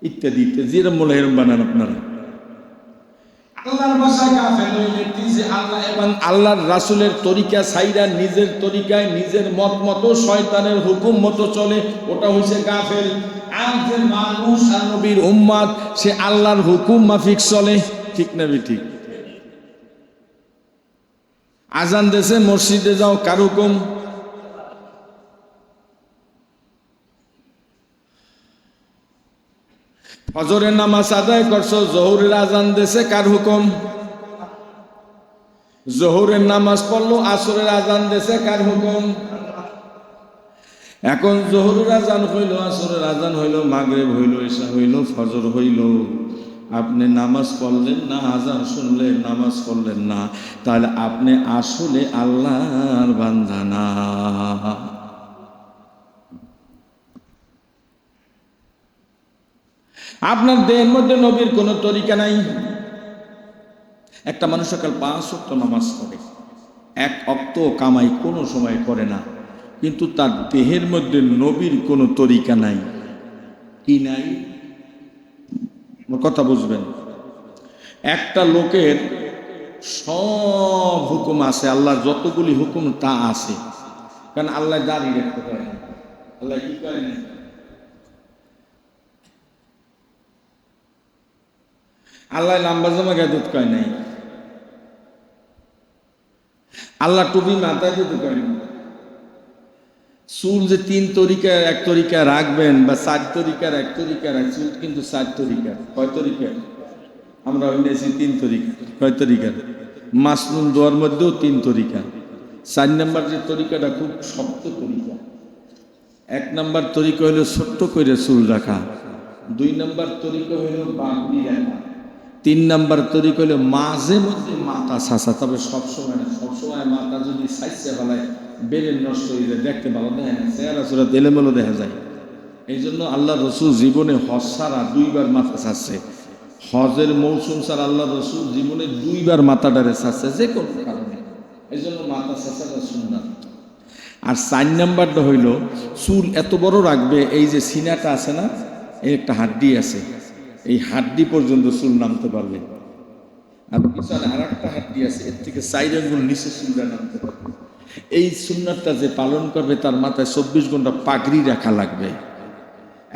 ইত্যাদি ইত্যাদি। যেরম বলে এরম বানান আপনারা। আল্লাহর ভাষায় গাফেল ওই ব্যক্তি যে আল্লাহ এবং আল্লাহর রাসূলের তরিকা ছাইরা নিজের তরিকায়, নিজের মত মতো, শয়তানের হুকুম মতো চলে, ওটা হইছে গাফেল। আর যে মানুষ আর নবীর উম্মত, সে আল্লাহর হুকুম মাফিক চলে, ঠিক না ঠিক? আজান দেশে মসজিদে যাও, কার হুকুম? ফজরের নামাজ আদায় করছো, জোহরের আজান দেশে, কার হুকুম? জোহরের নামাজ পড়লো, আসরের আজান দেশে, কার হুকুম? এখন জোহরের আজান হইল, আসরের আজান হইল, মাগরিব হইল, ইশা হইল, ফজর হইল, আপনি নামাজ পড়লেন না, আজান শুনলেন নামাজ পড়লেন না, তাহলে আপনি আসলে আল্লাহর বান্দা না। আপনার দেহের মধ্যে নবীর কোনো তরিকা নাই। একটা মানুষ সকাল 5 ওয়াক্ত নামাজ পড়ে, 1 ওয়াক্ত কামাই কোনো সময় করে না, কিন্তু তার দেহের মধ্যে নবীর কোনো তরিকা নাই। কি নাই? কথা বুঝবেন। একটা লোকের সব হুকুম আছে, আল্লাহর যতগুলি হুকুম তা আছে, কারণ আল্লাহ দাঁড়িয়ে রাখতে পারে না। আল্লাহ কি করে না? আল্লাহ লম্বা জামা গায়ে দুধ কয় নাই। আল্লাহ টুপি মাথায় দিতে কয় না। চুল যে 3 তরিকার 1 তরিকা রাখবেন, বা 4 তরিকার 1 তরিকা রাখছেন, কিন্তু 4 তরিকার। কয় তরিকার? আমরা হইতেছি 3 তরিকা। কয় তরিকার? মাসনুন দোয়ার মধ্যেও 3 তরিকা। 4 নম্বর যে তরিকাটা খুব শক্ত তরিকা। 1 নম্বর তরিকা হইল ছোট্ট করে চুল রাখা, 2 নম্বর তরিকা হইল বাঁধনি রাখা, 3 নম্বর তরিকা হইল মাঝে মধ্যে মাথা ছাঁচা, তবে সবসময় না। সবসময় মাথা যদি ছাইচে ফেলায় বেরেন নষ্ট হয়ে যায়, দেখতে ভালো দেখা যায়, চেহারা চূড়া এলোমেলো দেখা যায়। এই জন্য আল্লাহ রসুল জীবনে হজ ছাড়া 2 বার মাথা ছাড়ছে। হজের মৌসুম ছাড়া আল্লাহ রসুল জীবনে 2 বার মাথাটারে ছাড়ছে, যে কোনো কারণে। এই জন্য মাথা ছাঁচাটা সুন্নাত। আর 4 নম্বরটা হইল চুল এত বড় রাখবে, এই যে সিনাটা আছে না, এই একটা হাড্ডি আছে, এই হাড্ডি পর্যন্ত চুল নামতে পারবে। আর পিছনে আর একটা হাড্ডি আছে, এর থেকে 4 আঙ্গুল নিচে চুলটা নামতে পারবে। এই সুন্নাতটা যে পালন করবে তার মাথায় 24 ঘন্টা পাগড়ি রাখা লাগবে।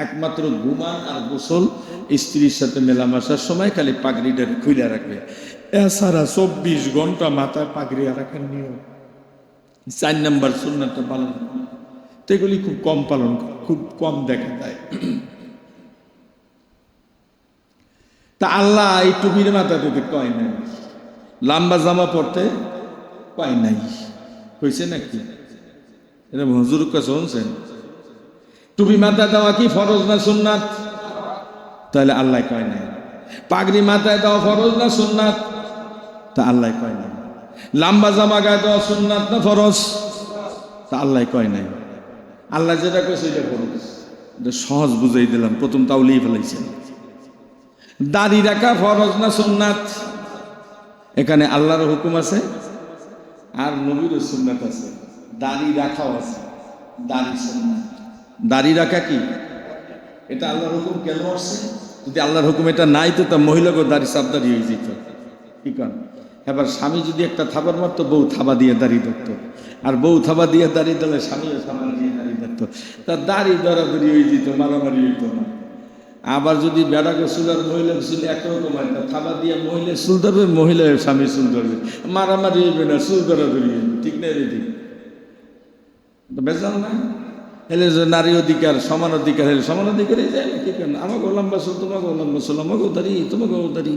একমাত্র ঘুমান আর গোসল, স্ত্রীর সাথে মেলামেশার সময় খালি পাগড়িটা খুলে রাখবে, এছাড়া 24 ঘন্টা মাথায় পাগড়ি রাখার নিয়ম। 4 নম্বর সুন্নাতটা পালন করে। তো এগুলি খুব কম পালন করে, খুব কম দেখা যায়। তা আল্লাহ এই টুপির মাথা দিতে কয় নাই, লম্বা জামা পরতে কয় নাই, কইছে নাকি? এটা হুজুর কাছে শুনছেন? টুপি মাথা দেওয়া কি ফরজ না সুন্নাত? তাহলে আল্লাহ কয় নাই। পাগড়ি মাথায় দেওয়া ফরজ না সুন্নাত? তা আল্লাহ কয় নাই। লম্বা জামা গায়ে দেওয়া সুন্নাত না ফরজ? তা আল্লাহ কয় নাই। আল্লাহ যেটা কইছে এটা ফরজ। এটা সহজ বুঝাই দিলাম, প্রথম তাওলিয়ে ফেলাইছেন। দাড়ি রাখা ফরজ না সুন্নাত? এখানে আল্লাহর হুকুম আছে আর নবীর সুন্নাত আছে। দাড়ি রাখাও আছে, দাড়ি সুন্নাত। দাড়ি রাখা কি? এটা আল্লাহর হুকুম কেন আসছে? যদি আল্লাহর হুকুম এটা নাই তো তা মহিলাকে দাড়ি সাবধারি হয়ে যেত। কি কারণ? এবার স্বামী যদি একটা থাবার মারতো, বউ থাবা দিয়ে দাড়ি ধরতো, আর বউ থাবা দিয়ে দাড়ি দিলে স্বামীও থাবা দিয়ে দাড়ি ধরতো, তার দাড়ি দরাদরি হয়ে যেত, মারামারি হইত না। আবার যদি বেড়া গোসুল আর মহিলা গোসুল একরকম হয়, থাবা দিয়ে মহিলা চুল ধরবে, মহিলা স্বামী চুল ধরবে, মারামারি হইবে না, চুল দরাদরি হইবে। ঠিক না? রেডি বেজাল না? এলে যে নারী অধিকার, সমান অধিকার, হলে সমান অধিকারই যায় না। কি কেন? আমাকে লম্বা চুল, তোমাকে লম্বা চুল, আমাকেও দাঁড়ি, তোমাকেও দাঁড়ি।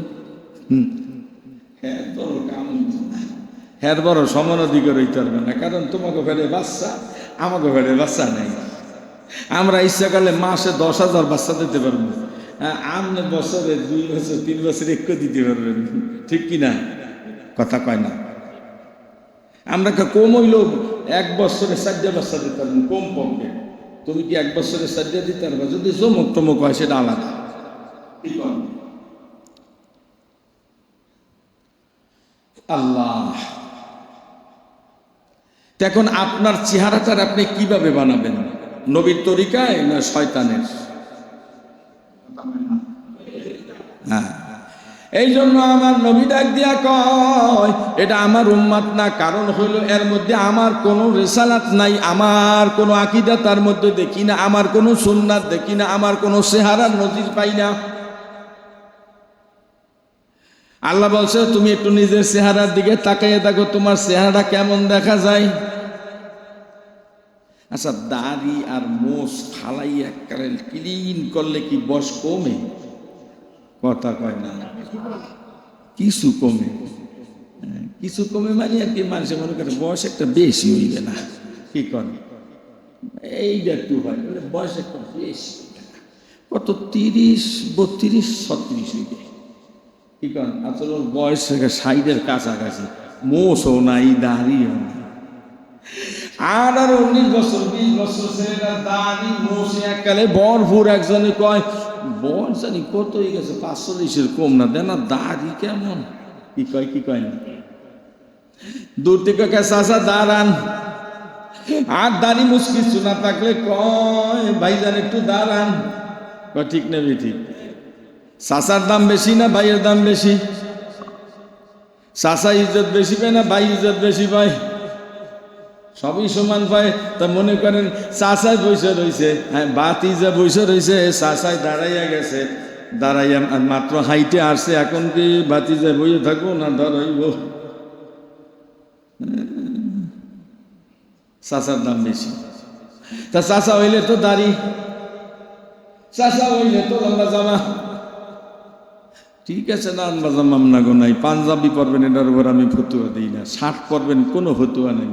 হ্যাঁ বড় কাম, হ্যাঁ বড় সমান অধিকার হইতে পারবে না, কারণ তোমাকে ফেলে বাচ্চা, আমাকে ফেলে বাচ্চা নেই। আমরা ইচ্ছাকালে মাসে 10,000 বাচ্চা দিতে পারবো, আপনি বছরে 2 বছর 3 বছর একটু দিতে পারবেন। ঠিক কিনা? কথা কয় না? আমরা কম হইল 1 বছরে 4 বাচ্চা দিতে পারবেন কম পক্ষে। তুমি কি 1 বছরে 4 দিতে পারবে? যদি জমক টমক হয় সেটা আলাদা। আল্লাহ, এখন আপনার চেহারাটার আপনি কিভাবে বানাবেন? নবীর তরিকায় না শয়তানের? হ্যাঁ, এই জন্য আমার নবী ডাক দিয়া কয় এটা আমার উম্মাত না। কারণ হইল এর মধ্যে আমার কোনো রিসালাত নাই, আমার কোনো আকীদা তার মধ্যে দেখি না, আমার কোনো সুন্নাত দেখি না, আমার কোনো চেহারার নজির পাই না। আল্লাহ বলছে তুমি একটু নিজের চেহারার দিকে তাকাইয়ে দেখো, তোমার চেহারা কেমন দেখা যায়। আচ্ছা, দাড়ি আর মোষ ফালাইয়া ক্লিন করলে কি বয়স কমে? কথা কয় না, কিছু কমে। কিছু কমে মানে আর কি, মানুষের মনে করে বয়স একটা বেশি হইবে না। কি করে এইটা একটু হয়, বয়স একটা বেশি, কত 30, 32, 36 হইবে। কি কারণ আসলে ওর বয়স 60-এর কাছাকাছি, মোষও নাই, দাড়িও নাই। আর 19 বছর 20 বছর ছেলেটার দাড়ি মোষে এককালে ভরপুর। একজনে কয় বয়স জানি কত হয়ে গেছে, 45-এর কম না, দেন না দাড়ি কেমন। কি কয় না, দূর থেকে চাচা দাঁড়ান, আর দাড়ি মুছ কিছু না থাকলে কয় ভাইজান একটু দাঁড়ান। ঠিক না ঠিক? চাচার দাম বেশি না ভাইয়ের দাম বেশি? চাচা ইজ্জত বেশি পায় না ভাই ইজ্জত বেশি পায়? সবই সমান পায়। তা মনে করেন চাচাই বসে রয়েছে, হ্যাঁ বাতি যে বসে রয়েছে, চাচাই দাঁড়াইয়া গেছে, দাঁড়াইয়া মাত্র হাইটে আসছে, এখন কি বাতি যে বইয়ে থাকবো না দাঁড়াইব? চাচার দাম বেশি। তা চাচা হইলে তো দাড়ি, চাচা হইলে তো লম্বা জামা। ঠিক আছে না, লম্বা জামা না গো নাই, পাঞ্জাবি পরবেন এটার উপর আমি ফতুয়া দিই না, শার্ট পরবেন কোনো ফতুয়া নেই।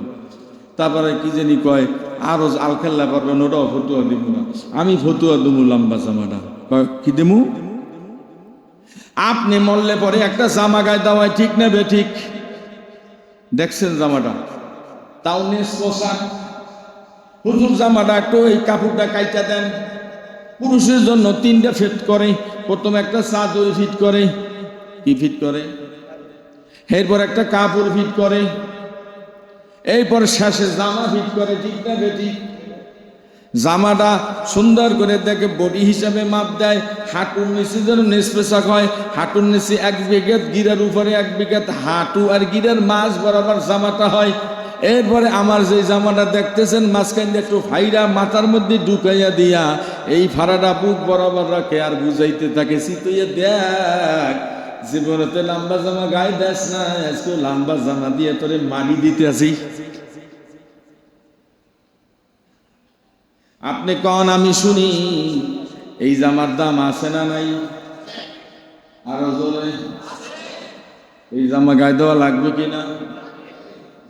তারপরে কি জানি কয় আরো আলখেল্লা পরবেন, ওটাও ফতুয়া দিব না, আমি ফতুয়া দেবো লম্বা জামাটা। কি দেবো? আপনি মরলে পরে একটা জামা গায়ে দেওয়ায় ঠিক নেবে ঠিক? দেখছেন জামাটা, তাও নেস পোশাক, হুজুর জামাটা একটু এই কাপড়টা কাইটা দেন। পুরুষের জন্য 3টা ফিট করে, প্রথম একটা চাদর ফিট করে, কি ফিট করে, এরপর একটা কাপড় ফিট করে, এরপর শেষে জামা ফিট করে। ঠিক না বেটি? জামাটা সুন্দর করে দেখে বডি হিসাবে মাপ দেয়, হাঁটুর নিচে যেন নেসপেশাক হয়, হাঁটুর নিচে 1 বিঘত, গিরার উপরে 1 বিঘত, হাঁটু আর গিরার মাঝ বরাবর জামাটা হয়। এরপরে আমার যে জামাটা দেখতেছেন মাঝখান দিয়ে একটু ফাইরা মাথার মধ্যে ঢুকাইয়া দিয়া এই ফাড়াটা বুক বরাবর রাখে আর বুঝাইতে থাকে, চিতইয়া দেখ জীবনতে লম্বা জামা গায়ে দেশ না, আজকে লম্বা জামা দিয়ে তোরে মারি দিতে আছি। আপনি কন আমি শুনি, এই জামার দাম আছে না নাই? আরো জোরে, এই জামা গায়ে দেওয়া লাগবে কিনা?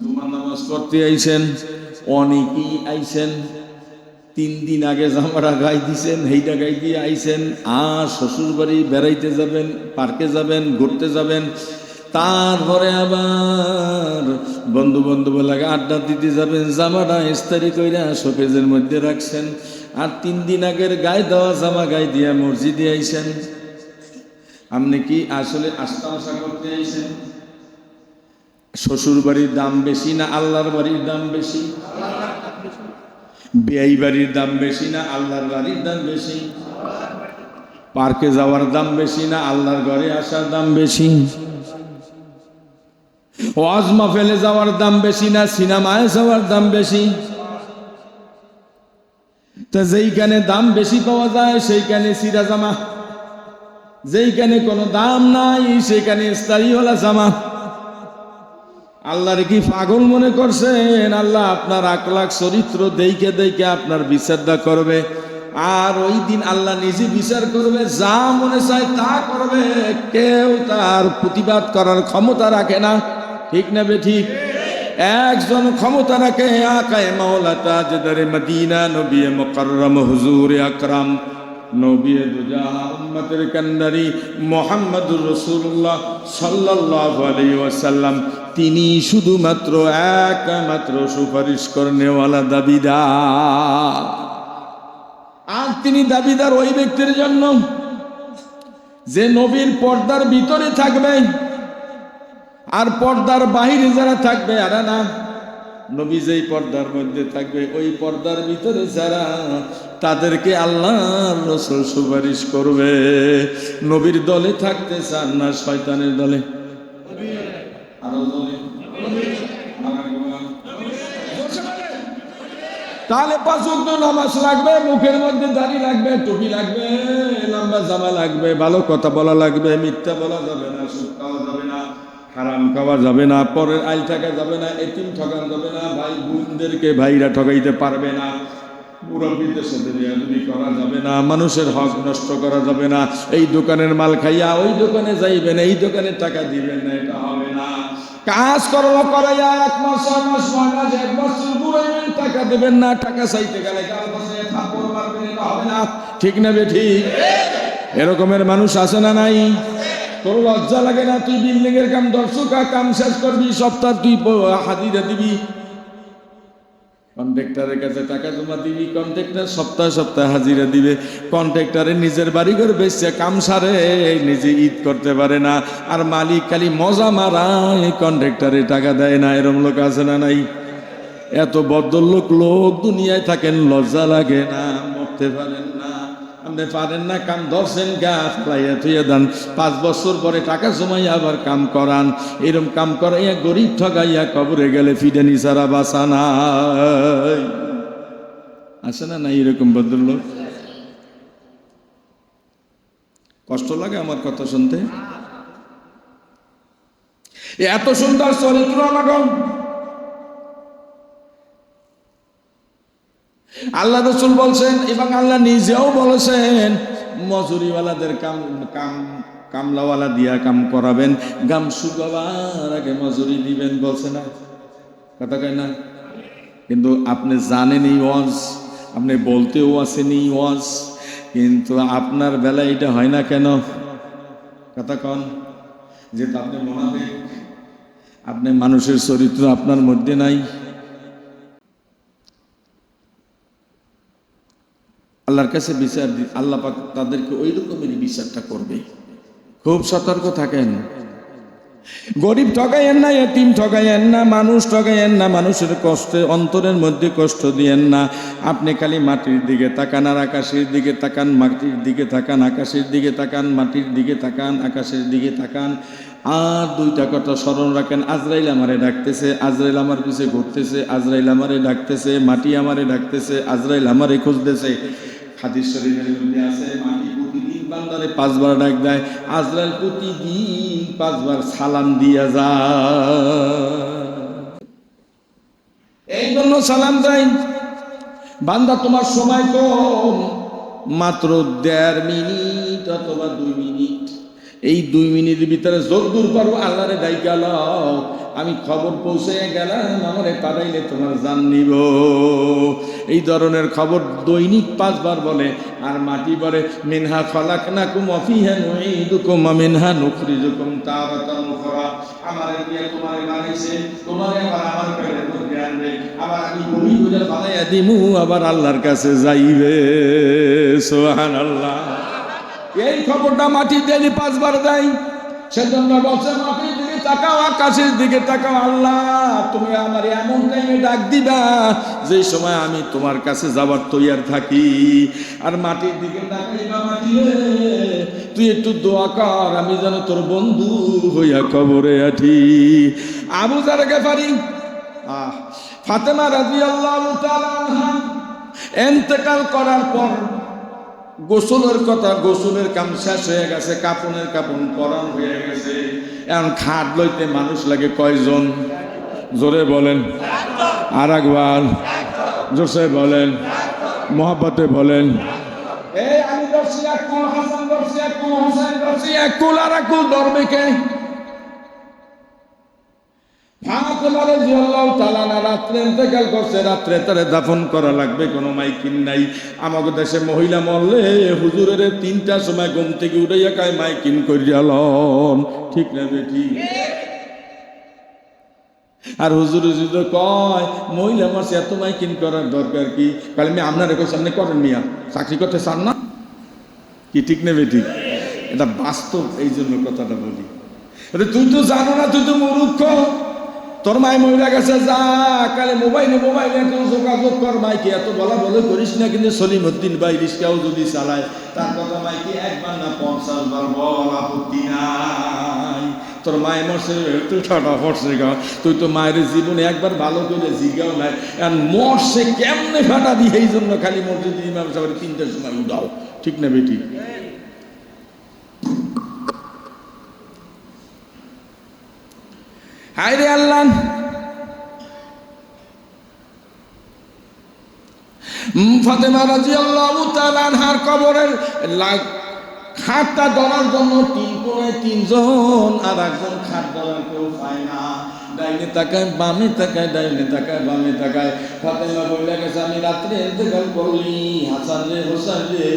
জুমার নামাজ পড়তে আইছেন, অনেকেই আইছেন 3 দিন আগে জামাটা গায়ে দিছেন, এইটা গায়ে দিয়ে আইছেন, আর শ্বশুর বাড়ি বেড়াইতে যাবেন, পার্কে যাবেন, ঘুরতে যাবেন, তারপরে আবার বন্ধু বান্ধব লাগে আড্ডা দিতে যাবেন, জামাটা ইস্তারি কইরা শোকেজের মধ্যে রাখছেন, আর 3 দিন আগের গায়ে দেওয়া জামা গায়ে দিয়া মসজিদে আইছেন। আপনি কি আসলে আস্থা আশা করতে আইছেন? শ্বশুর বাড়ির দাম বেশি না আল্লাহর বাড়ির দাম বেশি? বিয়াই বাড়ির দাম বেশি না আল্লাহর বাড়ির দাম বেশি? পার্কে যাওয়ার দাম বেশি না আল্লাহর ঘরে আসার দাম বেশি? ওয়াজ মাহফিলে যাওয়ার দাম বেশি না সিনেমায় যাওয়ার দাম বেশি? তা যেইখানে দাম বেশি পাওয়া যায় সেইখানে সিরা জামা, যেইখানে কোনো দাম নাই সেইখানে ইস্তারিওয়ালা জামা। আল্লাহর কি পাগল মনে করছেন? আল্লাহ আপনার আকলাক চরিত্র দেখে দেখে আপনার বিচারটা করবে, আর ওই দিন আল্লাহ নিজে বিচার করবে, যা মনে চায় তা করবে, কেউ তার প্রতিবাদ করার ক্ষমতা রাখে না। ঠিক না বে ঠিক? একজন ক্ষমতা রাখে, আকায়ে মাওলা তাজদারে মদিনা নবী মুকাররম হুজুর আকরাম নবী দুজাহা উম্মতের কান্ডারি মুহাম্মদুর রাসূলুল্লাহ সাল্লাল্লাহু আলাইহি ওয়াসাল্লাম, তিনি শুধুমাত্র একমাত্র সুপারিশ করনেওয়ালা দাবিদার। আর তিনি দাবিদার ওই ব্যক্তির জন্য যে নবীর পর্দার ভিতরে থাকবে, আর পর্দার বাহিরে যারা থাকবে এরা না। নবী যেই পর্দার মধ্যে থাকবে ওই পর্দার ভিতরে যারা, তাদেরকে আল্লাহর রাসূল সুপারিশ করবে। নবীর দলে থাকতে চান না শয়তানের দলে? তাহলে 5 ওয়াক্ত নামাজ লাগবে, মুখের মধ্যে দাড়ি লাগবে, টুপি লাগবে, লম্বা জামা লাগবে, ভালো কথা বলা লাগবে, মিথ্যা বলা যাবে না, সুদ খাওয়া যাবে না, হারাম খাওয়া যাবে না, পরের আইল ঠকা যাবে না, এতিম ঠকান যাবে না, ভাই বোনদেরকে ভাইরা ঠকাইতে পারবে না, মুরব্বীদের সাথে বেয়াদবি করা যাবে না, মানুষের হক নষ্ট করা যাবে না, এই দোকানের মাল খাইয়া ওই দোকানে যাইবেন, এই দোকানে টাকা দিবেন না, এটা হবে না। কাজ কর্ম করাইয়া 1 মাস 6 মাস 9 মাস 1 বছর ঘুরাইবেন, টাকা দেবেন না, টাকা চাইতে গেলে কাল বসে থাপ্পড় মারবেন, এটা হবে না। ঠিক না বে ঠিক? এরকমের মানুষ আছে না নাই? তোর লজ্জা লাগে না? তুই বিল্ডিং এর কাম দর্শকা কাম শেষ করবি, সপ্তাহ তুই হাজিরা দিবি, কন্ট্রাক্টরের কাছে টাকা জমা দিবি, কন্ট্রাক্টর সপ্তাহে সপ্তাহে হাজিরা দিবে, কন্ট্রাক্টরে নিজের বাড়ি ঘর বেচছে কাম সারে নিজে ঈদ করতে পারে না, আর মালিক খালি মজা মারায় কন্ট্রাক্টরে টাকা দেয় না। এরম লোক আছে না নাই? এত ভদ্রলোক লোক দুনিয়ায় থাকেন, লজ্জা লাগে না? মরতে পারেন না, আপনি পারেন না, কাম ধরছেন গাছ লাইয়া থুইয়া দেন, 5 বছর পরে টাকা জমাইয়া আবার কাম করান। এরম কাম করাইয়া গরিব ঠগাইয়া কবরে গেলে ফিডানি সারা বাসা নাই। আসে না নাই এরকম ভদ্রলোক? কষ্ট লাগে আমার কথা শুনতে? এত সুন্দর চরিত্র লাগাও। আল্লাহ রাসূল বলছেন এবং আল্লাহ নিজেও বলেছেন, মজুরিওয়ালাদের কামলাওয়ালা দিয়া কাম করাবেন, গাম শুকাবার আগে মজুরি দিবেন, বলছে না? কথা কয় না? কিন্তু আপনি জানেন এই ওয়াজ, আপনি বলতেও আছেন এই ওয়াজ, কিন্তু আপনার বেলায় এটা হয় না কেন? কথা কন। যেহেতু আপনি মুনাফিক, আপনি মানুষের চরিত্র আপনার মধ্যে নাই। আল্লাহর কাছে বিচার আল্লাহ পাক তাদেরকে ওই রকমেরই বিচারটা করবে। খুব সতর্ক থাকেন। গরিব ঠগাইয়েন না, এতিম ঠগাইয়েন না, মানুষ ঠগাইয়েন না, মানুষের কষ্টে অন্তরের মধ্যে কষ্ট দিয়েন না। আপনি খালি মাটির দিকে তাকান আর আকাশের দিকে তাকান, মাটির দিকে তাকান, আকাশের দিকে তাকান, মাটির দিকে তাকান, আকাশের দিকে তাকান। আর 2টা কথা স্মরণ রাখেন, আজরাইল আমারে ডাকতেছে, আজরাইল আমার পিছে ঘুরতেছে, আজরাইল আমারে ডাকতেছে, মাটি আমারে ডাকতেছে, আজরাইল আমারে খুঁজতেছে। হাদিস শরীফের মধ্যে আছে, মাটি প্রতিদিন বান্দারে 5 বার ডাক দেয়, আজরাইল প্রতিদিন 5 বার সালাম দিয়া যায়। এই জন্য সালাম দেয়, বান্দা তোমার সময় কম, মাত্র 1.5 মিনিট অথবা 2 মিনিট। এই 2 মিনিটের ভিতরে যতদূর পারো আল্লাহরে ডাইকা লও, আমি খবর পৌঁছে গেলাম, আমারে পাঠাইলে তোমার জান নিব। এই ধরনের খবর দৈনিক 5 বার বলে। আর মাটি বলে, মিনহা খলাকনাকুম ওয়া ফিহা নুঈদুকুম ওয়া মিনহা নুখরিজুকুম তারাতান উখরা। আমারে দিয়ে তোমারে বানাইছে, তোমারে আবার আমার পেটের মধ্যে আনবে, আবার আমি বলি বুঝে বানাইয়া দিমু, আবার আল্লাহর কাছে যাইবে। সুবহানাল্লাহ। এই খবরটা মাটি দিয়ে 5 বার দেয়। সেজন্য বলছে, মাটির দিকে তাকাও, আকাশের দিকে তাকাও, আল্লাহ তুমি আমার এমন টাইমে ডাক দিবা যে সময় আমি তোমার কাছে যাবার তৈয়ার থাকি। আর মাটির দিকে তাকাইবা, মাটি রে তুই একটু দোয়া কর, আমি যেন তোর বন্ধু হইয়া কবরে আঠি। আবু যার গেফারি, ফাতেমা রাদিয়াল্লাহু তাআলা আনহা ইন্তেকাল করার পর গোসলের কথা, গোসলের কাম শেষ হয়ে গেছে, কাপনের কাপন পরান হয়ে গেছে। এখন খাট লইতে মানুষ লাগে কয়জন? জোরে বলেন, আর একবার জোরে বলেন, মহব্বতে বলেন। এই আমি দর্শি এক কুল, হাসান দর্শি এক কুল, হোসেন দর্শি এক কুল, আর এক কুল ধরবে কে? ফাতেমা রাদিয়াল্লাহু তাআলা রাত্রে ইন্তেকাল করছে, রাত্রে তারে দাফন করা লাগবে, কোনো মাইকিন নাই। আমাদের দেশে মহিলা মরলে হুজুরের 3টার সময় ঘুম থেকে উঠাইয়া কায় মাইকিন করিয়া লন, ঠিক না বেটি? আর হুজুরে যদি কয় মহিলা মাসে এত মাইকিন করার দরকার কি? কাল আমি আপনার রেখে সামনে করেন মিয়া, চাকরি করতে চান না কি? ঠিক না বেটি? এটা বাস্তব, এই জন্য কথাটা বলি। তুই তো জানো না, তুই তো মূর্খ, তোর মাই মহিলা গেছে, যা কালে মোবাইলে একটু যোগাযোগ কর। মাইকে এত বলা বলে করিস না, কিন্তু সলিমউদ্দিন ভাই রিস্কাও যদি চালায়, তার কথা মাইকে 1 বার না 50 বার বল, আপত্তি নাই। তোর মায়ের মরছে, তুই ঠাটা পড়ছে গা, তুই তো মায়ের জীবনে একবার ভালো করে জিগাও নাই, আর মরছে কেমনে ফাটা দিয়ে। এই জন্য খালি মসজিদ ইমাম সাহেব 3টার সময় উঠাও, ঠিক না বেটি? হায় রে আল্লাহ, ফাতেমা রাদিয়াল্লাহু তাআলা আনহার কবরের খাটটা ধরার জন্য 3 কোণে 3 জন, আর একজন খাট ধরার কেউ পায় না। ডাইনে তাকায়, বামে তাকায়, ডাইনে তাকায়, বামে তাকায়। ফাতেমা বলে গেছে, আমি রাত্রে ইন্তেকাল করলি, হাসান রে, হোসেন রে,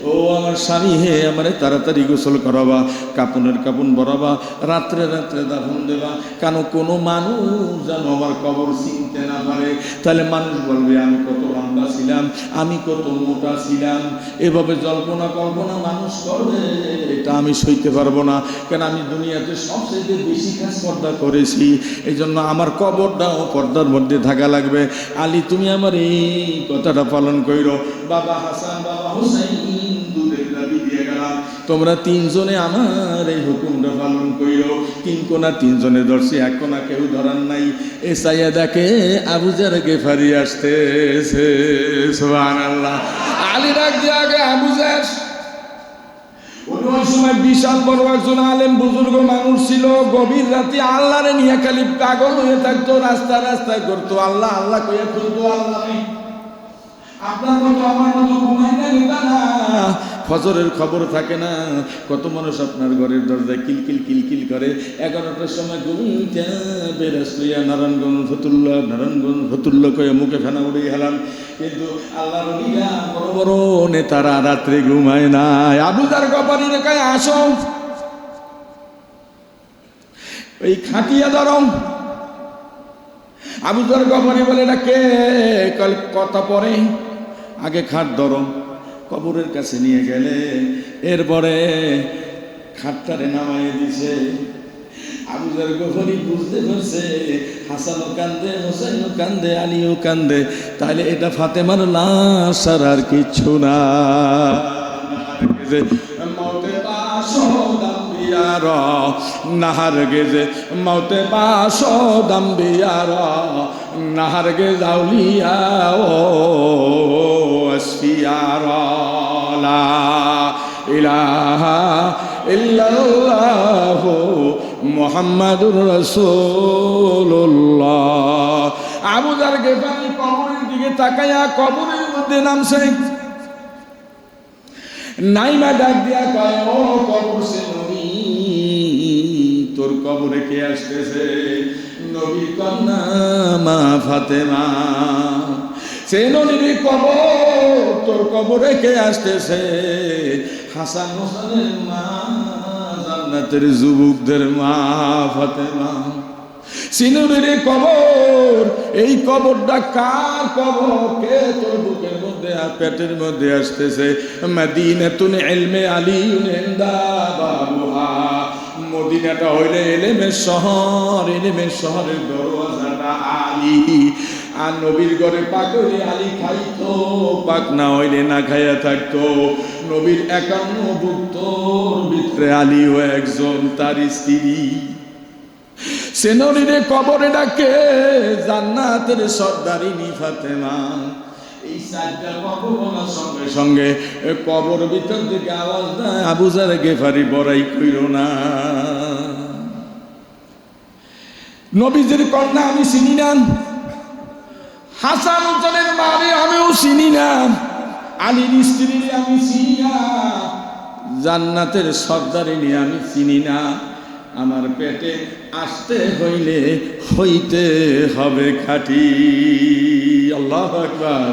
ও আমার স্বামী হে, আমারে তাড়াতাড়ি গোসল করাবা, কাপনের কাপন বরাবা, রাত্রে রাত্রে দাফন দেবা, কেন কোনো মানুষ যেন আমার কবর চিনতে না পারে। তাহলে মানুষ বলবে আমি কত লম্বা ছিলাম, আমি কত মোটা ছিলাম। এভাবে জল্পনা কল্পনা মানুষ করবে, এটা আমি সইতে পারবো না। কেন আমি দুনিয়াতে সবচেয়ে বেশি কাজ পর্দা করেছি, এই জন্য আমার কবরটাও পর্দার মধ্যে থাকা লাগবে। আলী তুমি আমার এই কথাটা পালন কইরো। বাবা হাসান বাবা হুসাইন দুধের দাবি দিয়ে গেলাম, তোমরা তিনজনে আমার এই হুকুমটা পালন কইরো। তিন কোনা তিনজনে ধরছি, এক কোনা কেউ ধরার নাই। এ চাইয়া দেখে আবু জার গেফারি আসতেছে। সুবহানাল্লাহ। আলী ডাক দিয়ে আগে আবু জার, ওই সময় বিশাল বড় একজন আলেম বুজুর্গ মানুষ ছিল। গভীর রাতে আল্লাহরে নিয়ে খালি পাগল হয়ে থাকতো, রাস্তা রাস্তায় করতো আল্লাহ আল্লাহ কইয়া খুলতো আল্লাহ। আপনার মতো আমার মতো ঘুমাই না, ফজরের খবর থাকে না। কত মানুষ আপনার ঘরের দরজায় কিলকিল কিলকিল করে। 11টার সময় ঘুমিয়ে বেরাস লইয়া নারায়ণগঞ্জ ভতুল্লা কয়ে মুখে ফেনা উড়ে গেলাম। কিন্তু আল্লাহর ওলিরা বড় বড় নেতারা রাত্রে ঘুমায় না। আবু জার গফারি রে কয় আসো, এই খাটিয়া ধরো। আবু জার গফারি বলে এটা কে? কথা পরে, আগে খাট ধরো। কবরের কাছে নিয়ে গেলে এরপরে খাটটারে নামাই দিছে। আবু জার গফারি বুঝতে পারছে হাসানও কান্দে, হোসেনও কান্দে, আলীও কান্দে, তাহলে এটা ফাতেমার লাশ আর কিচ্ছু না। মৌতে বাসোদাম্বিয়ার নাহার গেজে, মৌতে বাসোদাম্বিয়ার নাহার গে জাউলিয়া ও আসফিয়ার লা ইলাহা ইল্লাল্লাহু মুহাম্মাদুর রাসূলুল্লাহ। আবু জার গেফারি কবরের দিকে তাকায়া কবরের মধ্যে নামছে। নাইমা ডাক দিয়া কয় ও কবর সে নবী, তোর কবরে কে আসতেছে? নবীর কন্যা মা ফাতেমা। সে নবীর কবর, তোর কবরে কে আসতেছে? হাসান হোসেনের মা, জান্নাতের যুবকদের মা ফাতেমা। সিনুরের কবর, এই কবরটা কার কবর? কে তোর বুকের মধ্যে আর পেটের মধ্যে আসতেছে? মদিনাতুন ইলমে আলিউন ইনদা বাবুহা। মদিনাটা হইলে ইলমের শহর, ইলমের শহরের দরওয়াজাটা আলী। আর নবীর ঘরে পাক হইলে আলী খাইতো, পাক না হইলে না খাইয়া থাকতো। নবীর 51 পুত্রর ভিতরে আলীও একজন, তার স্ত্রী। সেনরিরে কবরে ডাকে জান্নাতের সর্দারিনী ফাতেমা। এই চারটা কবর বলার সঙ্গে সঙ্গে কবর ভিতর থেকে আওয়াজ দেয় আবু জার গেফারি বড়াই কইরো না। নবীজির কন্যা আমি চিনি না, হাসান হোসেনের মারে আমিও চিনি না, আলীর স্ত্রী আমি চিনি না, জান্নাতের সর্দারিনী আমি চিনি না। আমার পেটে আসতে হইলে হইতে হবে খাঁটি। আল্লাহু আকবার।